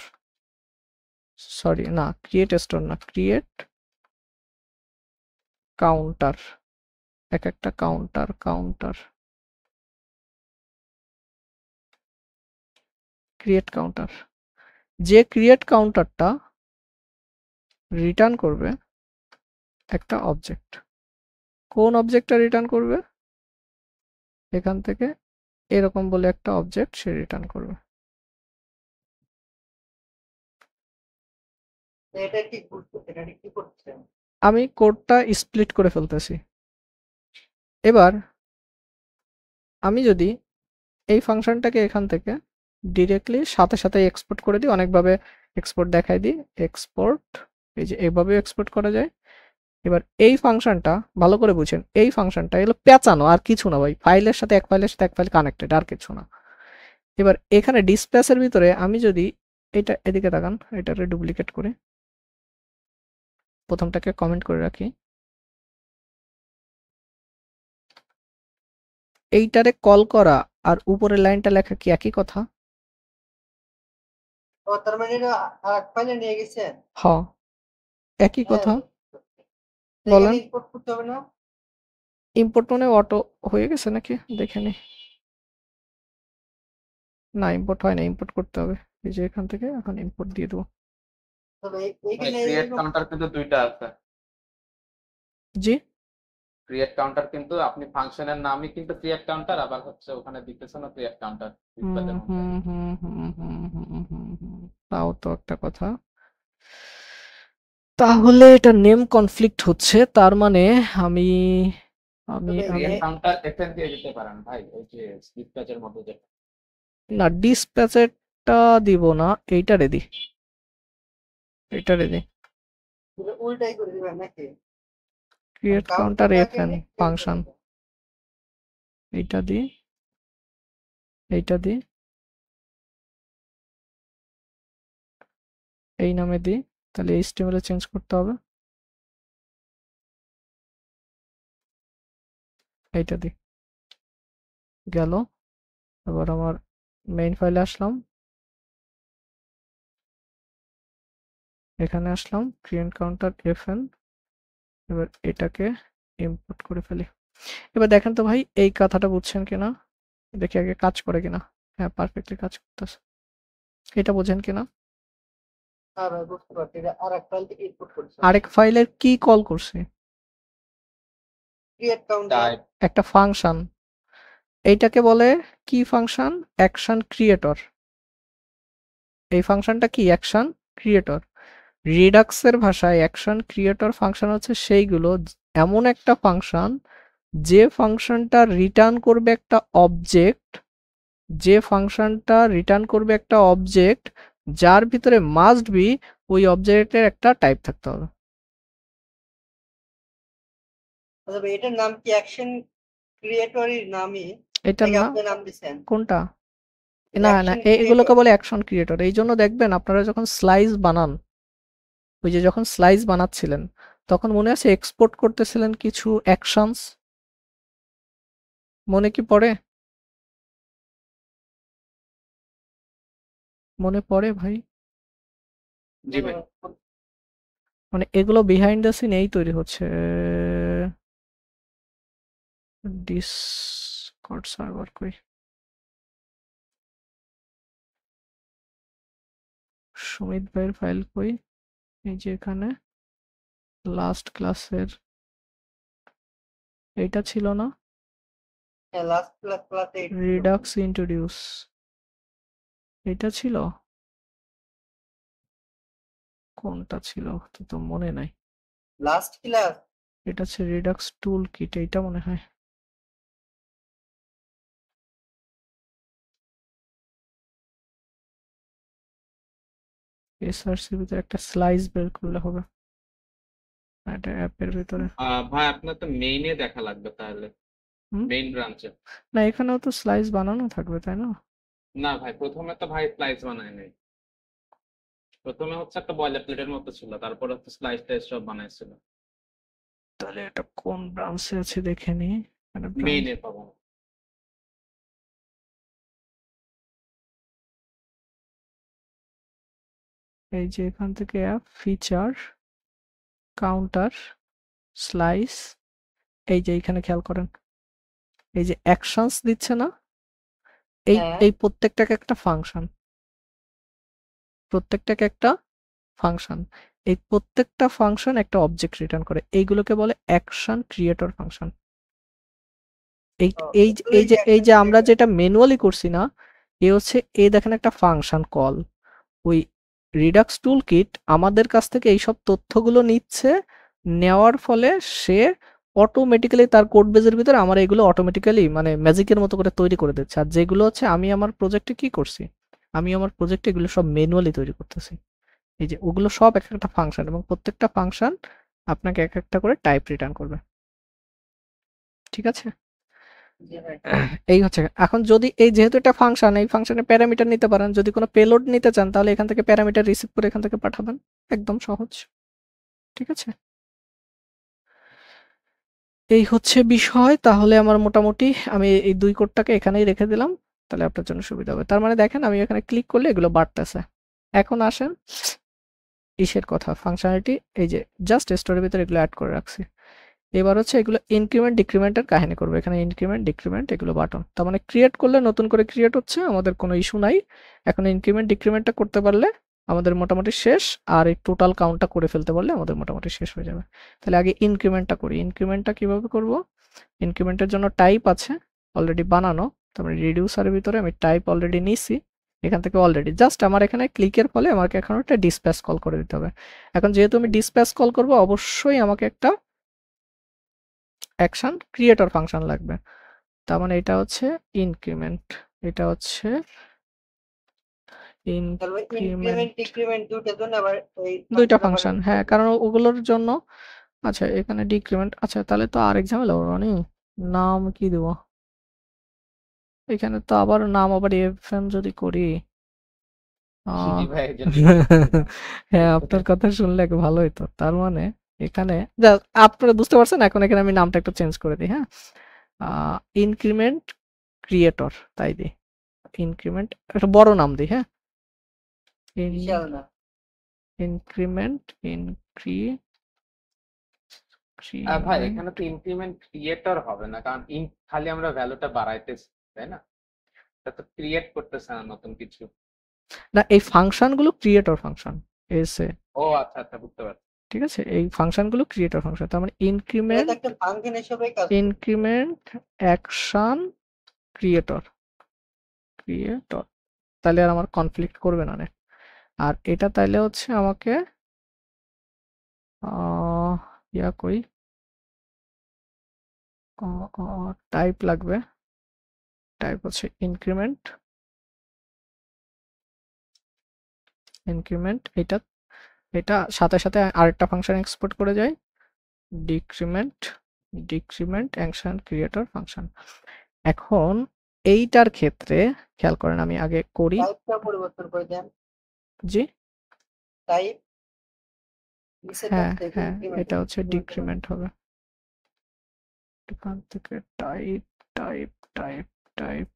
না, ক্রিয়েট কাউন্টার, এক একটা কাউন্টার ক্রিয়েট কাউন্টার, যে ক্রিয়েট কাউন্টারটা রিটার্ন করবে একটা অবজেক্ট, কোন অবজেক্টটা রিটার্ন করবে? এখান থেকে এরকম বলে একটা অবজেক্ট সে রিটার্ন করবে। এটা কি করছে? আমি কোডটা স্প্লিট করে ফেলতেছি। এবার আমি যদি এই ফাংশনটাকে এখান থেকে ডিরেক্টলি সাথে সাথে এক্সপোর্ট করে দিই, অনেকভাবে এক্সপোর্ট দেখাই দিই, এক্সপোর্ট, এই যে এইভাবেও এক্সপোর্ট করা যায়। এবার এই ফাংশনটা ভালো করে বুঝেন, এই ফাংশনটা এগুলো পেঁচানো আর কিছু না ভাই, ফাইলের সাথে এক ফাইল কানেক্টেড, আর কিছু না। এবার এখানে ডিসপ্লেসের ভিতরে আমি যদি এটা এদিকে তাকান, এটারে ডুপ্লিকেট করে প্রথমটাকে কমেন্ট করে রাখি, এইটারে কল করা আর উপরের লাইনটা লেখা কি একই কথা? ও তার মানে এটা আরেক ফাইলে নিয়ে গেছে। হ, একই হ্যাঁ, কথা। এখানে বলেন। ইম্পোর্ট করতে হবে না? ইম্পোর্ট মানে অটো হয়ে গেছে নাকি দেখে নি। না, ইম্পোর্ট হয় না, ইম্পোর্ট করতে হবে। এই যে এখান থেকে এখন ইম্পোর্ট দিয়ে দেবো। তবে ভাই এখানে ক্রিয়েট কাউন্টার কিন্তু দুইটা আছে। জি, ক্রিয়েট কাউন্টার কিন্তু আপনি ফাংশনের নামই কিন্তু ক্রিয়েট কাউন্টার, আবার হচ্ছে ওখানে দিতেছে না ক্রিয়েট কাউন্টার ডিসপ্লের মধ্যে। তাও তো একটা কথা। তাহলে এটা নেম কনফ্লিক্ট হচ্ছে, তার মানে আমি আমি তবে আমি ক্রিয়েট কাউন্টার এফএন দিয়ে দিতে পারেন ভাই, ওই যে ডিসপ্যাচের মধ্যে যে। না, ডিসপ্যাচেরটা দিব না, এইটারে দি, এইটারে দি। উল্টাই করে দিবেন নাকি? ক্রিয়েট কাউন্টার কাউন্টারটাকে এফএন নিয়ে create ফাংশন, করতে হবে। এইটা দি, এইটা দি, এই নামে দি, তাহলে এইচটিএমএল এ চেঞ্জ করতে হবে, এইটা দি, গেল। এবার আমার মেইন ফাইলে আসলাম, এখানে আসলাম, ক্রিয়েট কাউন্টার এফএন, এবার এটাকে ইম্পোর্ট করে ফেলি। এবার দেখেন তো ভাই এই কথাটা বুঝছেন কিনা, দেখি আগে কাজ করে কিনা। হ্যাঁ, পারফেক্টলি কাজ করতেছে। এটা বোঝেন কিনা? হ্যাঁ ভাই, বুঝতে পারছি, এটা আরেক ফাইল থেকে ইম্পোর্ট করছে। আরেক ফাইলের কি কল করছে? Create counter. টাইপ একটা ফাংশন, এইটাকে বলে কি ফাংশন? Action creator. এই ফাংশনটা কি? Action creator. রিডাক্সের ভাষায় অ্যাকশন ক্রিয়েটর ফাংশন হচ্ছে সেইগুলো, এমন একটা ফাংশন যে ফাংশনটা রিটার্ন করবে একটা অবজেক্ট, যে ফাংশনটা রিটার্ন করবে একটা অবজেক্ট যার ভিতরে মাস্ট বি ওই অবজেক্টের একটা টাইপ থাকতে হবে। তবে এটার নাম কি অ্যাকশন ক্রিয়েটরের নামই? এটার নাকি না, আপনি নাম দিছেন? কোনটা? না না, অ্যাকশন এগুলোকে ক্রিয়েটর। বলে অ্যাকশন ক্রিয়েটর। এই জন্য দেখবেন আপনারা যখন স্লাইস বানান, ওই যে যখন স্লাইস বানাচ্ছিলেন তখন মনে আছে এক্সপোর্ট করতেছিলেন কিছু অ্যাকশনস, মনে কি পড়ে? মনে পড়ে ভাই? জি ভাই। মানে এগুলো বিহাইন্ড দ্য সিন এই তৈরি হচ্ছে। ডিসকর্ড সার্ভার কই? সুমিত ভাইয়ের ফাইল কই? এই যে এখানে লাস্ট ক্লাসের এইটা ছিল না? হ্যাঁ, লাস্ট ক্লাসে রিডাক্স ইন্ট্রোডিউস, এটা ছিল? কোনটা ছিল তো মনে নাই। Last class. এটা হচ্ছে রিডাক্স টুল কিট, এইটা মনে হয়। এসআরসির ভিতরে একটা স্লাইস বের করলে হবে, এটা অ্যাপের ভিতরে। ভাই আপনার তো মেইনে দেখা লাগবে তাহলে, হুম? মেইন ব্রাঞ্চে। না, এখানেও তো স্লাইস বানানো থাকবে তাই না? না ভাই, প্রথমে তো ভাই স্লাইস বানায় নাই। প্রথমে হচ্ছে একটা বয়লার প্লেটের মতো ছিল, তারপর হচ্ছে স্লাইস টাইস সব বানাইছিল। তাহলে এটা কোন ব্রাঞ্চে আছে দেখে নি। এখানে branch- মেইনে পাবেন। এই যে এখান থেকে অ্যাপ ফিচার কাউন্টার স্লাইস, এই যে এখানে খেয়াল করেন, এই যে অ্যাকশনস দিচ্ছে না, এই হ্যাঁ। এই প্রত্যেকটাকে একটা ফাংশন, প্রত্যেকটাকে একটা ফাংশন। এই প্রত্যেকটা ফাংশন একটা অবজেক্ট রিটার্ন করে, এইগুলোকে বলে অ্যাকশন ক্রিয়েটর ফাংশন। এই এই যে- এই যে এই যে আমরা যেটা ম্যানুয়ালি করছি না, এ হচ্ছে এই দেখেন একটা ফাংশন কল, ওই রিডাক্স টুল কিট আমাদের কাছ থেকে এইসব তথ্যগুলো নিচ্ছে, নেওয়ার ফলে সে অটোমেটিক্যালি তার কোড বেজের ভিতরে আমার এগুলো অটোমেটিক্যালি মানে ম্যাজিকের মতো করে তৈরি করে দিচ্ছে। আর যেগুলো হচ্ছে আমি আমার প্রজেক্টে কি করছি, আমি আমার প্রজেক্টে এগুলো সব ম্যানুয়ালি তৈরি করতেছি। এই যে ওগুলো সব এক একটা ফাংশন, এবং প্রত্যেকটা ফাংশন আপনাকে এক একটা করে টাইপ রিটার্ন করবে। ঠিক আছে, জি ভাই। এই হচ্ছে। এখন যদি এই যেহেতু এটা ফাংশন, এই ফাংশনে প্যারামিটার নিতে পারেন, যদি কোনো পেলোড নিতে চান তাহলে এখান থেকে প্যারামিটার রিসিভ করে এখান থেকে পাঠাবেন, একদম সহজ। ঠিক আছে, এই হচ্ছে বিষয়। তাহলে আমার মোটামুটি আমি এই 2 কোডটাকে এখানেই রেখে দিলাম, তাহলে আপনার জন্য সুবিধা হবে। তার মানে দেখেন আমি এখানে ক্লিক করলে এগুলো বাড়তেছে। এখন আসেন ইসের কথা, ফাংশনালিটি, এই যে জাস্ট স্টোরের ভিতরে এগুলো অ্যাড করে রাখছি। এবার হচ্ছে এগুলো ইনক্রিমেন্ট ডিক্রিমেন্টের কাহিনী করবো। এখানে ইনক্রিমেন্ট ডিক্রিমেন্ট এগুলো বাটন, তার মানে ক্রিয়েট করলে নতুন করে ক্রিয়েট হচ্ছে, আমাদের কোনো ইস্যু নাই। এখন ইনক্রিমেন্ট ডিক্রিমেন্টটা করতে পারলে আমাদের মোটামুটি শেষ, আর এই টোটাল কাউন্টটা করে ফেলতে পারলে আমাদের মোটামুটি শেষ হয়ে যাবে। তাহলে আগে ইনক্রিমেন্টটা করি। ইনক্রিমেন্টটা কিভাবে করব? ইনক্রিমেন্টের জন্য টাইপ আছে অলরেডি বানানো, তারপরে রিডিউসারের ভিতরে আমি টাইপ অলরেডি নিছি, এখান থেকে অলরেডি জাস্ট আমার এখানে ক্লিকের ফলে আমাকে এখন একটা ডিসপ্যাচ কল করে দিতে হবে। এখন যেহেতু আমি ডিসপ্যাচ কল করব, অবশ্যই আমাকে একটা অ্যাকশন ক্রিয়েটর ফাংশন লাগবে। তার মানে এটা হচ্ছে ইনক্রিমেন্ট, এটা হচ্ছে ইনক্রিমেন্ট ডিক্রিমেন্ট দুটোর জন্য আবার ওই দুইটা ফাংশন, হ্যাঁ, কারণ ওগুলোর জন্য। আচ্ছা এখানে ডিক্রিমেন্ট, আচ্ছা তাহলে তো আরেক ঝামেলা মানে নাম কি দেবো, এখানে তো আবার নাম আবার এফএম যদি করি, জি ভাই একজন হ্যাঁ আপনার কথা শুনলে ভালো হইতো। তার মানে এখানে যা আপনারা বুঝতে পারছেন, এখন এখানে আমি নামটা একটু চেঞ্জ করে দিই। হ্যাঁ, ইনক্রিমেন্ট ক্রিয়েটর তাই দিই, ইনক্রিমেন্ট একটা বড় নাম দিই। হ্যাঁ, বিশাল না। ইনক্রিমেন্ট ভাই এখানে তো ইনক্রিমেন্ট ক্রিয়েটর হবে না, কারণ খালি আমরা ভ্যালুটা বাড়াইতেছি, তাই না? এটা তো ক্রিয়েট করতেছে না নতুন কিছু। না, এই ফাংশনগুলো ক্রিয়েটর ফাংশন এসে, ও আচ্ছা আচ্ছা, বুঝতে পারছি। ঠিক আছে, এই ফাংশনগুলো ক্রিয়েটর ফাংশন। তার মানে এটা ইনক্রিমেন্ট তো একটা ফাংশন হিসেবে কাজ করে। ইনক্রিমেন্ট অ্যাকশন ক্রিয়েটর তাহলে আর আমার কনফ্লিক্ট করবে না রে। আর এটা তাইলে হচ্ছে আমাকে ইয়া কই টাইপ লাগবে, টাইপ হচ্ছে ইনক্রিমেন্ট এটা, এটা সাথে সাথে আরেকটা ফাংশন এক্সপোর্ট করে যায়, ডিক্রিমেন্ট অ্যাকশন ক্রিয়েটর ফাংশন। এখন এইটার ক্ষেত্রে খেয়াল করেন, আমি আগে করি। টাইপটা পরিবর্তন করে দেন। জি টাইপ হ্যাঁ হ্যাঁ, এটা হচ্ছে ডিক্রিমেন্ট হবে। এখান থেকে টাইপ টাইপ টাইপ টাইপ,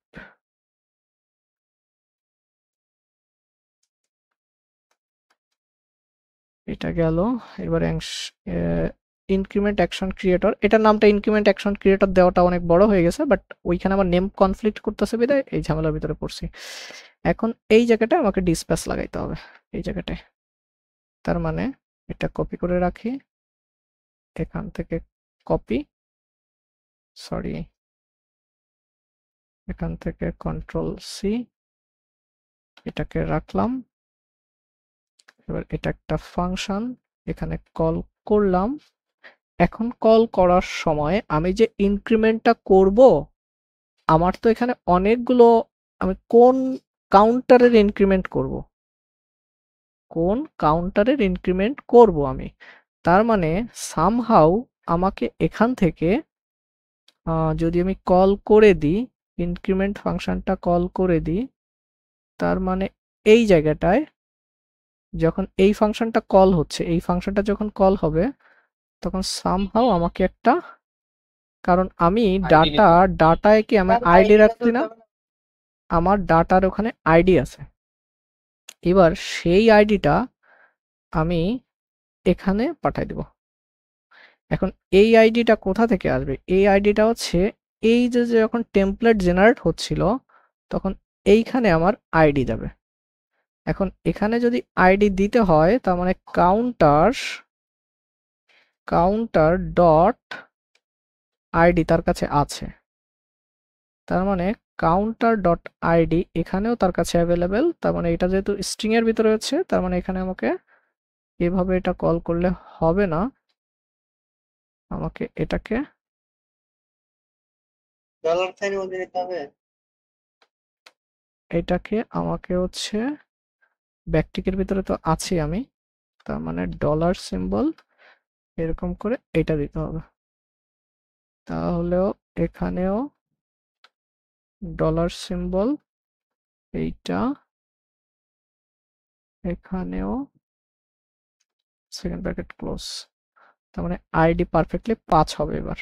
এটা গেল। এবার ইনক্রিমেন্ট অ্যাকশন ক্রিয়েটর, এটার নামটা ইনক্রিমেন্ট অ্যাকশন ক্রিয়েটর দেওয়াটা অনেক বড় হয়ে গেছে, বাট ওইখানে আমার নেম কনফ্লিক্ট করতেছে বিধায় এই ঝামেলার ভিতরে পড়ছি। এখন এই জায়গাটায় আমাকে ডিসপ্যাচ লাগাইতে হবে, এই জায়গাটায়। তার মানে এটা কপি করে রাখি, এখান থেকে কপি, সরি, এখান থেকে কন্ট্রোল সি, এটাকে রাখলাম। এবার এটা একটা ফাংশন, এখানে কল করলাম। এখন কল করার সময় আমি যে ইনক্রিমেন্টটা করব, আমার তো এখানে অনেকগুলো, আমি কোন কাউন্টারের ইনক্রিমেন্ট করব, কোন কাউন্টারের ইনক্রিমেন্ট করব আমি, তার মানে সামহাউ আমাকে এখান থেকে যদি আমি কল করে দিই, ইনক্রিমেন্ট ফাংশনটা কল করে দিই, তার মানে এই জায়গাটায় যখন এই ফাংশনটা কল হচ্ছে, এই ফাংশনটা যখন কল হবে তখন সামহাউ আমাকে একটা, কারণ আমি ডাটায় কি আমি আইডি রাখছি না, আমার ডাটার ওখানে আইডি আছে। এবার সেই আইডিটা আমি এখানে পাঠাই দেব। এখন এই আইডিটা কোথা থেকে আসবে? এই আইডিটা হচ্ছে এই যে যখন টেমপ্লেট জেনারেট হচ্ছিল তখন এইখানে আমার আইডি যাবে। এখন এখানে যদি আইডি দিতে হয় তার মানে কাউন্টার ডট আইডি তার কাছে আছে, তার মানে কাউন্টার ডট আইডি এখানেও তার কাছে অ্যাভেলেবেল। তার মানে এটা যেহেতু স্ট্রিং এর ভিতরে আছে, তার মানে এখানে আমাকে এভাবে এটা কল করলে হবে না, আমাকে এটাকে ডলার সাইনের মধ্যে নিতে হবে। আমাকে হচ্ছে ব্যাকটিকের ভিতরে তো আছি আমি, তার মানে ডলার সিম্বল এরকম করে এটা দিতে হবে, তাহলেও এখানেও ডলার সিম্বল এইটা, এখানেও সেকেন্ড ব্র্যাকেট ক্লোজ, তার মানে আইডি পারফেক্টলি 5 হবে এবার।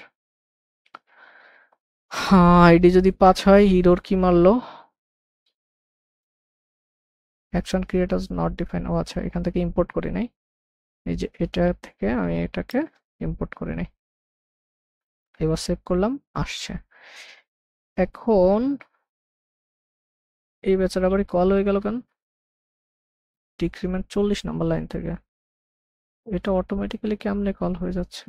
হ্যাঁ, আইডি যদি 5 হয়, হিরোর কি মারলো, অ্যাকশন ক্রিয়েটরস নট ডিফাইন। ও আচ্ছা, এখান থেকে ইম্পোর্ট করি নাই, এই যে এটা থেকে আমি এটাকে ইম্পোর্ট করে নিই। এবার সেভ করলাম, আসছে। এখন এই বেচারা আবার কল হয়ে গেল কেন? ডিক্রিমেন্ট 40 নম্বর লাইন থেকে, এটা অটোমেটিক্যালি কেমনে কল হয়ে যাচ্ছে?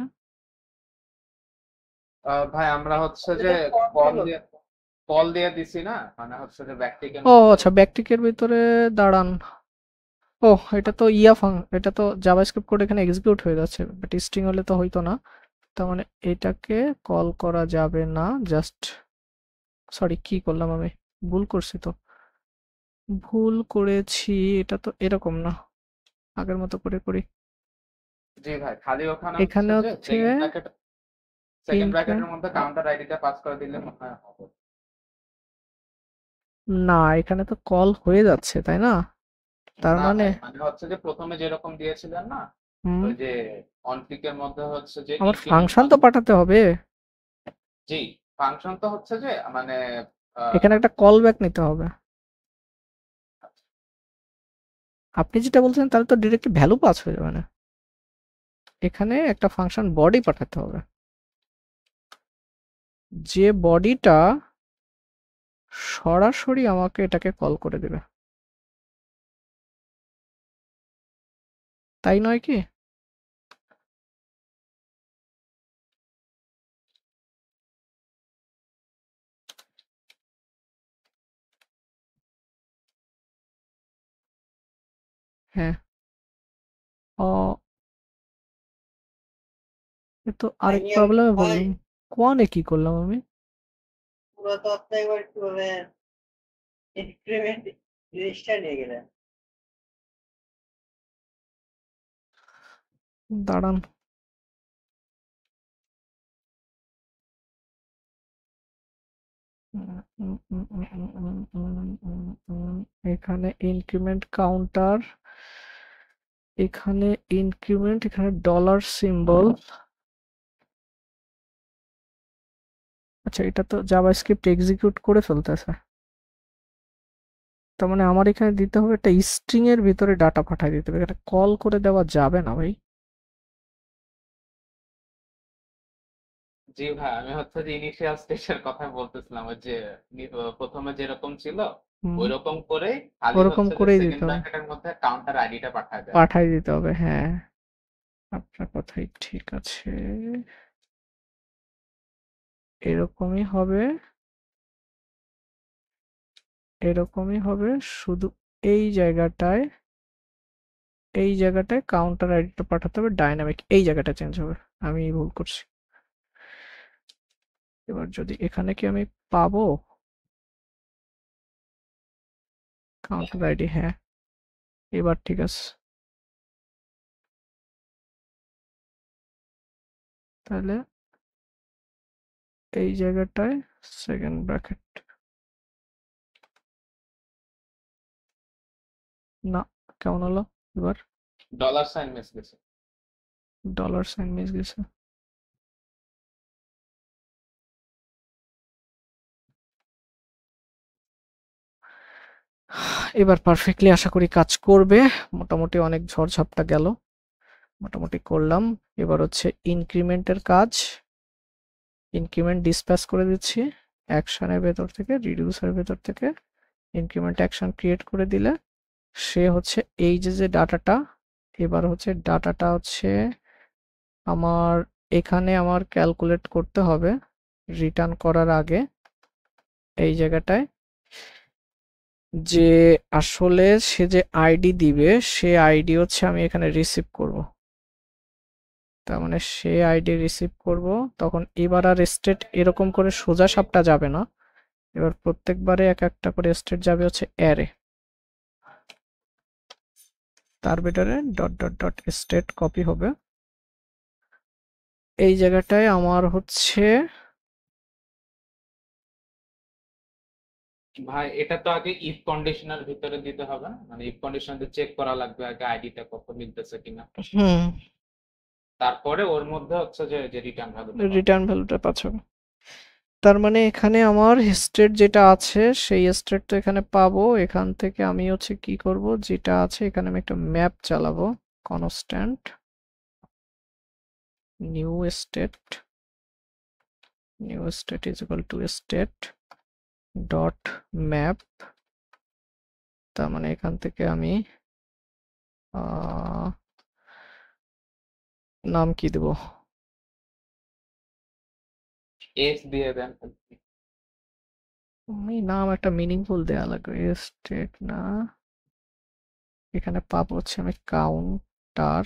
ভাই আমরা হচ্ছে যে এটা কল দিয়ে দিছি না, মানে হচ্ছে যে ব্যাকটিকের ও আচ্ছা, ব্যাকটিকের ভিতরে দাঁড়ান। ও এটা তো এটা তো জাভাস্ক্রিপ্ট কোড এখানে এক্সিকিউট হয়ে যাচ্ছে, বাট স্ট্রিং হলে তো হইতো না। তার মানে এটাকে কল করা যাবে না, জাস্ট সরি কি করলাম আমি, ভুল করছি তো, ভুল করেছি, এটা তো এরকম না, আগের মতো করে করি। জি ভাই, খালি ওখানে এখানে হচ্ছে যে হচ্ছে সেকেন্ড ব্র্যাকেটের মধ্যে কাউন্টার আইডিটা পাস করে দিলে মনে হয় হবে। না, এখানে তো কল হয়ে যাচ্ছে তাই না? তার না মানে ভাই, মানে হচ্ছে যে প্রথমে যেরকম দিয়েছিলেন না, হুম, ওই যে অন ক্লিকের মধ্যে হচ্ছে যে আমার increment ফাংশন তো পাঠাতে হবে, জি, ফাংশন তো হচ্ছে যে মানে এখানে একটা কল ব্যাক নিতে হবে। আপনি যেটা বলছেন তাহলে তো ডিরেক্টলি ভ্যালু পাস হয়ে যাবে না, এখানে একটা ফাংশন বডি পাঠাতে হবে, যে বডিটা সরাসরি আমাকে এটাকে কল করে দেবে, তাই নয় কি? হ্যাঁ, এ তো আরেক ভাই, প্রবলেমে ভাই, বললাম, কোয়ানে কি করলাম আমি? পুরো তো আপনি একবার কিভাবে ইনক্রিমেন্ট জিনিসটা নিয়ে গেলেন। দাঁড়ান, এখানে ইনক্রিমেন্ট কাউন্টার, এখানে ইনক্রিমেন্ট, এখানে ডলার সিম্বল। আচ্ছা, এটা তো জাভাস্ক্রিপ্ট এক্সিকিউট করে ফেলতেছে, তার মানে আমার এখানে দিতে হবে একটা স্ট্রিং এর ভিতরে ডাটা পাঠিয়ে দিতে হবে, এটা কল করে দেওয়া যাবে না ভাই। জি ভাই, আমি হচ্ছে যে ইনিশিয়াল স্টেজের কথা বলতেছিলাম, ওই যে প্রথমে যেরকম ছিল হুম, ওইরকম করে খালি ওরকম হচ্ছে যে করেই দিতে সেকেন্ড হবে, ব্র্যাকেটের মধ্যে কাউন্টার আইডিটা পাঠায় দেয়। পাঠাই দিতে হবে, হ্যাঁ, আপনার কথাই ঠিক আছে, এরকমই হবে, এরকমই হবে, শুধু এই জায়গাটায় কাউন্টার আইডিটা পাঠাতে হবে ডাইনামিক, এই জায়গাটা চেঞ্জ হবে, আমি ভুল করছি। এবার যদি এখানে কি আমি পাবো কাউন্টার আইডি, হ্যাঁ এবার ঠিক আছে, তাহলে এই জায়গাটায় সেকেন্ড ব্র্যাকেট, না কেমন হলো এবার? ডলার সাইন মিস গেছে। ডলার সাইন মিস গেছে, এবার পারফেক্টলি আশা করি কাজ করবে। মোটামুটি অনেক ঝড়ঝাপটা গেল, মোটামুটি করলাম। এবার হচ্ছে ইনক্রিমেন্টের কাজ, ইনক্রিমেন্ট ডিসপ্যাচ করে দিচ্ছি অ্যাকশনের ভেতর থেকে, রিডিউসের ভেতর থেকে ইনক্রিমেন্ট অ্যাকশন ক্রিয়েট করে দিলে সে হচ্ছে এই যে ডাটাটা, এবার হচ্ছে ডাটাটা হচ্ছে আমার এখানে আমার ক্যালকুলেট করতে হবে রিটার্ন করার আগে এই জায়গাটায়, যে আসলে সে যে আইডি দিবে সে আইডি হচ্ছে আমি এখানে রিসিভ করব। তার মানে সে আইডি রিসিভ করব, তখন এবার আর স্টেট এরকম করে সোজা সাপটা যাবে না, এবার প্রত্যেকবারে এক একটা করে স্টেট যাবে হচ্ছে অ্যারে, তার ভিতরে dot dot dot state copy হবে। এই জায়গাটায় আমার হচ্ছে ভাই এটা তো আগে ইফ কন্ডিশনের ভিতরে দিতে হবে না, মানে ইফ কন্ডিশন চেক করা লাগবে আগে আইডিটা কত মিলতেছে কিনা, হুম তারপরে ওর মধ্যে হচ্ছে যে রিটার্ন ভ্যালুটা রিটার্ন ভ্যালুটা পাঠাবে। তার মানে এখানে আমার স্টেট যেটা আছে সেই স্টেট তো এখানে পাবো, এখান থেকে আমি হচ্ছে কি করব, যেটা আছে এখানে আমি একটা ম্যাপ চালাবো, constant new state is equal two state dot map. তার মানে এখান থেকে আমি নাম কি দেব, এস দিয়ে দেন। নাম একটা মিনিংফুল দেয়া লাগবে, স্টেট না, এখানে পাবো হচ্ছে আমি কাউন্টার,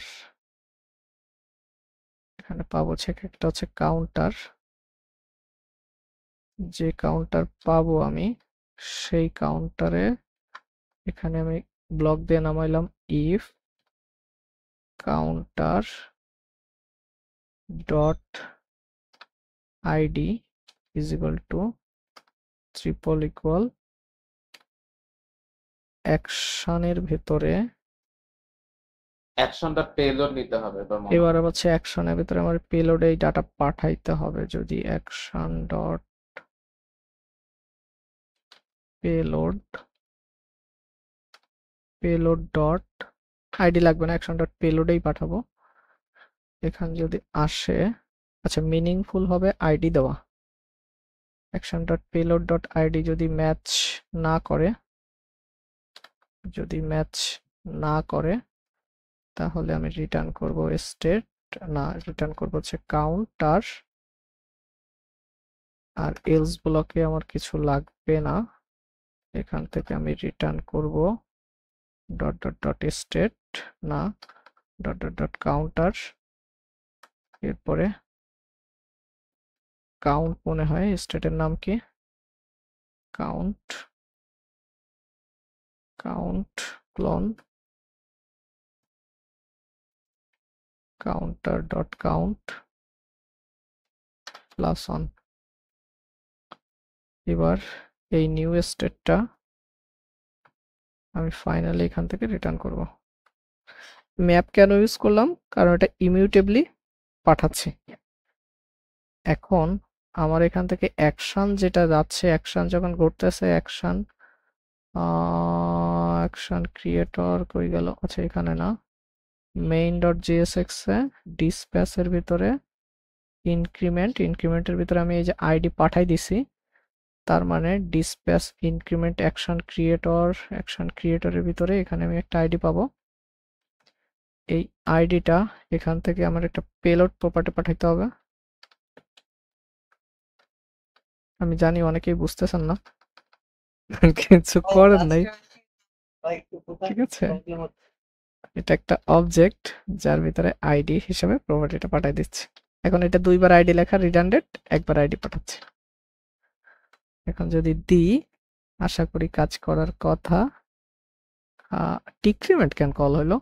এখানে পাবো হচ্ছে একটা হচ্ছে কাউন্টার, যে কাউন্টার পাবো আমি সেই কাউন্টারে এখানে আমি ব্লক দিয়ে নামাইলাম if counter dot ID is equal to triple equal অ্যাকশনের ভেতরে, অ্যাকশনটা পেলোড নিতে হবে বা এবার হচ্ছে অ্যাকশনের ভিতরে আমার পেলোডে এই ডাটা পাঠাইতে হবে, যদি action dot payload dot ID লাগবে না, অ্যাকশন ডট পেলোডেই পাঠাবো। এখানে যদি আসে, আচ্ছা মিনিংফুল হবে আইডি দেওয়া, action dot payload dot ID যদি ম্যাচ না করে, তাহলে আমি রিটার্ন করব স্টেট, না রিটার্ন করব হচ্ছে কাউন্টার, আর এলস ব্লকে আমার কিছু লাগবে না, এখান থেকে আমি রিটার্ন করব ডট ডট ডট স্টেট, না ডট ডট ডট কাউন্টার, এরপরে কাউন্ট মনে হয় স্টেটের নাম কি, count clone counter dot count plus on. এবার এই নিউ স্টেটটা আমি ফাইনালি এখান থেকে রিটার্ন করব। ম্যাপ কেন ইউজ করলাম, কারণ এটা ইমিউটেবলি পাঠাচ্ছি। এখন আমার এখান থেকে অ্যাকশন যেটা যাচ্ছে, অ্যাকশন যখন ঘটতেছে, অ্যাকশন ক্রিয়েটর কই গেল, আচ্ছা এখানে না, মেইন ডট জেএসএক্স এ ডিসপ্যাচের ভিতরে ইনক্রিমেন্টের ভিতরে আমি এই যে আইডি পাঠাই দিছি, তার মানে ডিসপ্যাচ ইনক্রিমেন্ট অ্যাকশন ক্রিয়েটরের ভিতরে এখানে আমি একটা আইডি পাবো, এই আইডিটা এখান থেকে আমার একটা পেলোড প্রপার্টি পাঠাইতে হবে। আমি জানি অনেকেই বুঝতেছেন না, কিছু করার নাই, ঠিক আছে, এটা একটা অবজেক্ট যার ভিতরে আইডি হিসেবে প্রপার্টিটা পাঠাই দিচ্ছি। এখন এটা দুইবার আইডি লেখা রিডান্ডেন্ট, একবার আইডি পাঠাচ্ছে। এখন যদি দিই, আশা করি কাজ করার কথা। ডিক্রিমেন্ট কেন কল হলো,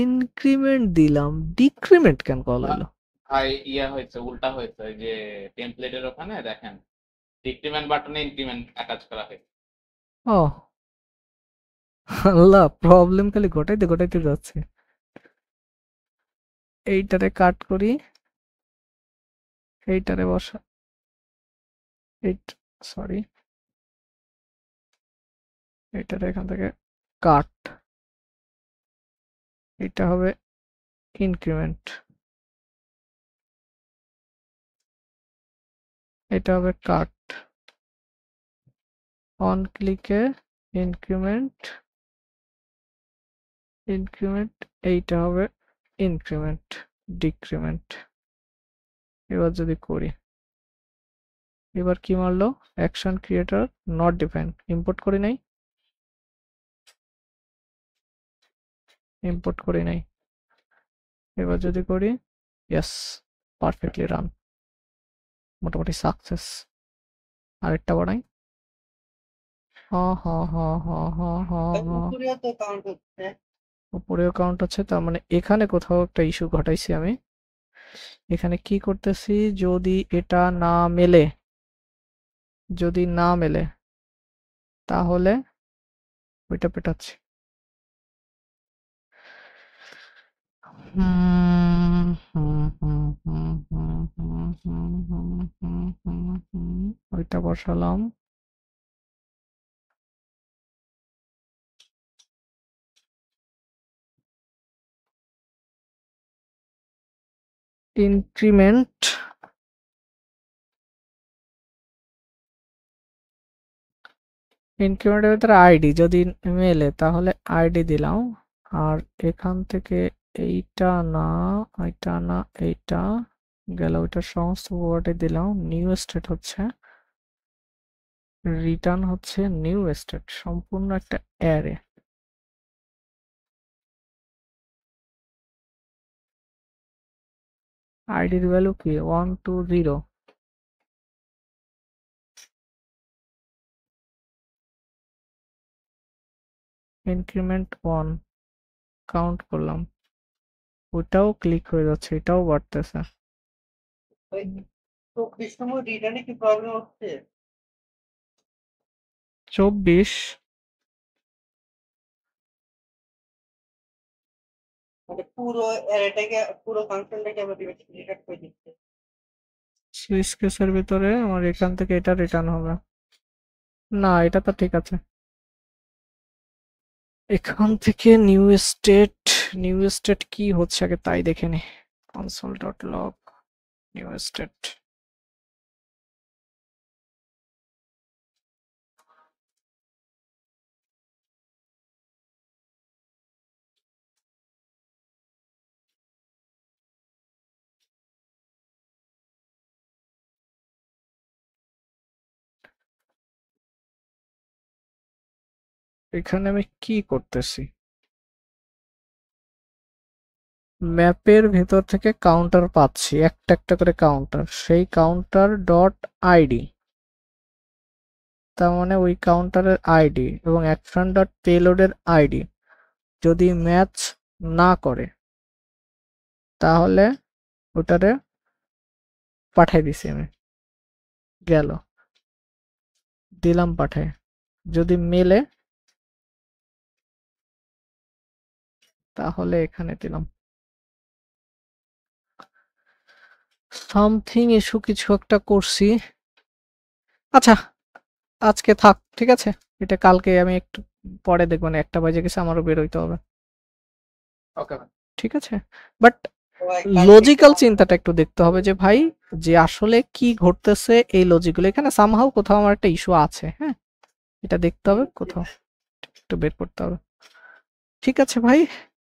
ইনক্রিমেন্ট দিলাম, ডিক্রিমেন্ট কেন কল হলো? ভাই ইয়া হয়েছে, উল্টা হয়েছে, যে টেমপ্লেটের ওখানে দেখেন ডিক্রিমেন্ট বাটনে ইনক্রিমেন্ট অ্যাটাচ করা হয়েছে। ও আল্লাহ, প্রবলেম খালি ঘটাইতে যাচ্ছে। এইটারে কাট করি, এইটারে বসা, সরি, এইটারে এখান থেকে কাট, এটা হবে ইনক্রিমেন্ট, এটা হবে কাট, অন ক্লিকে ইনক্রিমেন্ট, এইটা হবে ইনক্রিমেন্ট, ডিক্রিমেন্ট। এবার যদি করি, এবার কি মারলো, action creator not define, import করি নাই, এবার যদি করি, ইয়েস, পারফেক্টলি রান, মোটামুটি সাকসেস। আরেকটা বানাই, উপরেও তো কাউন্ট হচ্ছে। উপরেও কাউন্ট হচ্ছে, তার মানে এখানে কোথাও একটা ইস্যু ঘটাইছি আমি। এখানে কি করতেছি, যদি এটা না মেলে, তাহলে ওইটা পেটাচ্ছি। ওইটা বসালাম, ইনক্রিমেন্ট, ইনক্রিমেন্টের ভিতরে আইডি যদি মেলে তাহলে আইডি দিলাম, আর এখান থেকে এইটা না, এইটা গেল, ওইটা সমস্ত ওয়ার্ডে দিলাম। নিউ স্টেট হচ্ছে, রিটার্ন হচ্ছে নিউ স্টেট, সম্পূর্ণ একটা অ্যারে। আইডির ভ্যালু কি 120, ইনক্রিমেন্ট 1 কাউন্ট করলাম, ওটাও ক্লিক হয়ে যাচ্ছে, এটাও বাড়তেছে। ওই 24 নম্বর রিটার্নে কি প্রবলেম হচ্ছে? 24 মানে পুরো অ্যারেটাকে, পুরো ফাংশনটাকে আবার রিটার্ন করে দিচ্ছে। সুইচ কেসের ভিতরে আমার এখান থেকে এটা রিটার্ন হবে না, এটা তো ঠিক আছে। এখান থেকে নিউ স্টেট কি হচ্ছে আগে তাই দেখে নি, console.log নিউ স্টেট। এখানে আমি কি করতেছি, ম্যাপের ভেতর থেকে কাউন্টার পাচ্ছি, একটা একটা করে কাউন্টার, সেই কাউন্টার ডট আইডি, তার মানে ওই কাউন্টারের আইডি এবং অ্যাকশন ডট পেলোডের আইডি যদি ম্যাচ না করে তাহলে ওটারে পাঠাই দিছি আমি, গেল, দিলাম পাঠায়, যদি মেলে তাহলে এখানে দিলাম। সামথিং ইস্যু কিছু একটা করছি, আচ্ছা আজকে থাক, ঠিক আছে, এটা কালকে আমি একটু পরে দেখবো, না 1টা বাজে গেছে, আমারও বের হইতে হবে, ওকে ঠিক আছে। বাট সবাই কালকে লজিক্যাল চিন্তাটা একটু দেখতে হবে যে ভাই, যে আসলে কি ঘটতেছে এই লজিকগুলো, এখানে সামহাউ কোথাও আমার একটা ইস্যু আছে, হ্যাঁ, এটা দেখতে হবে, কোথাও একটু বের করতে হবে। ঠিক আছে ভাই,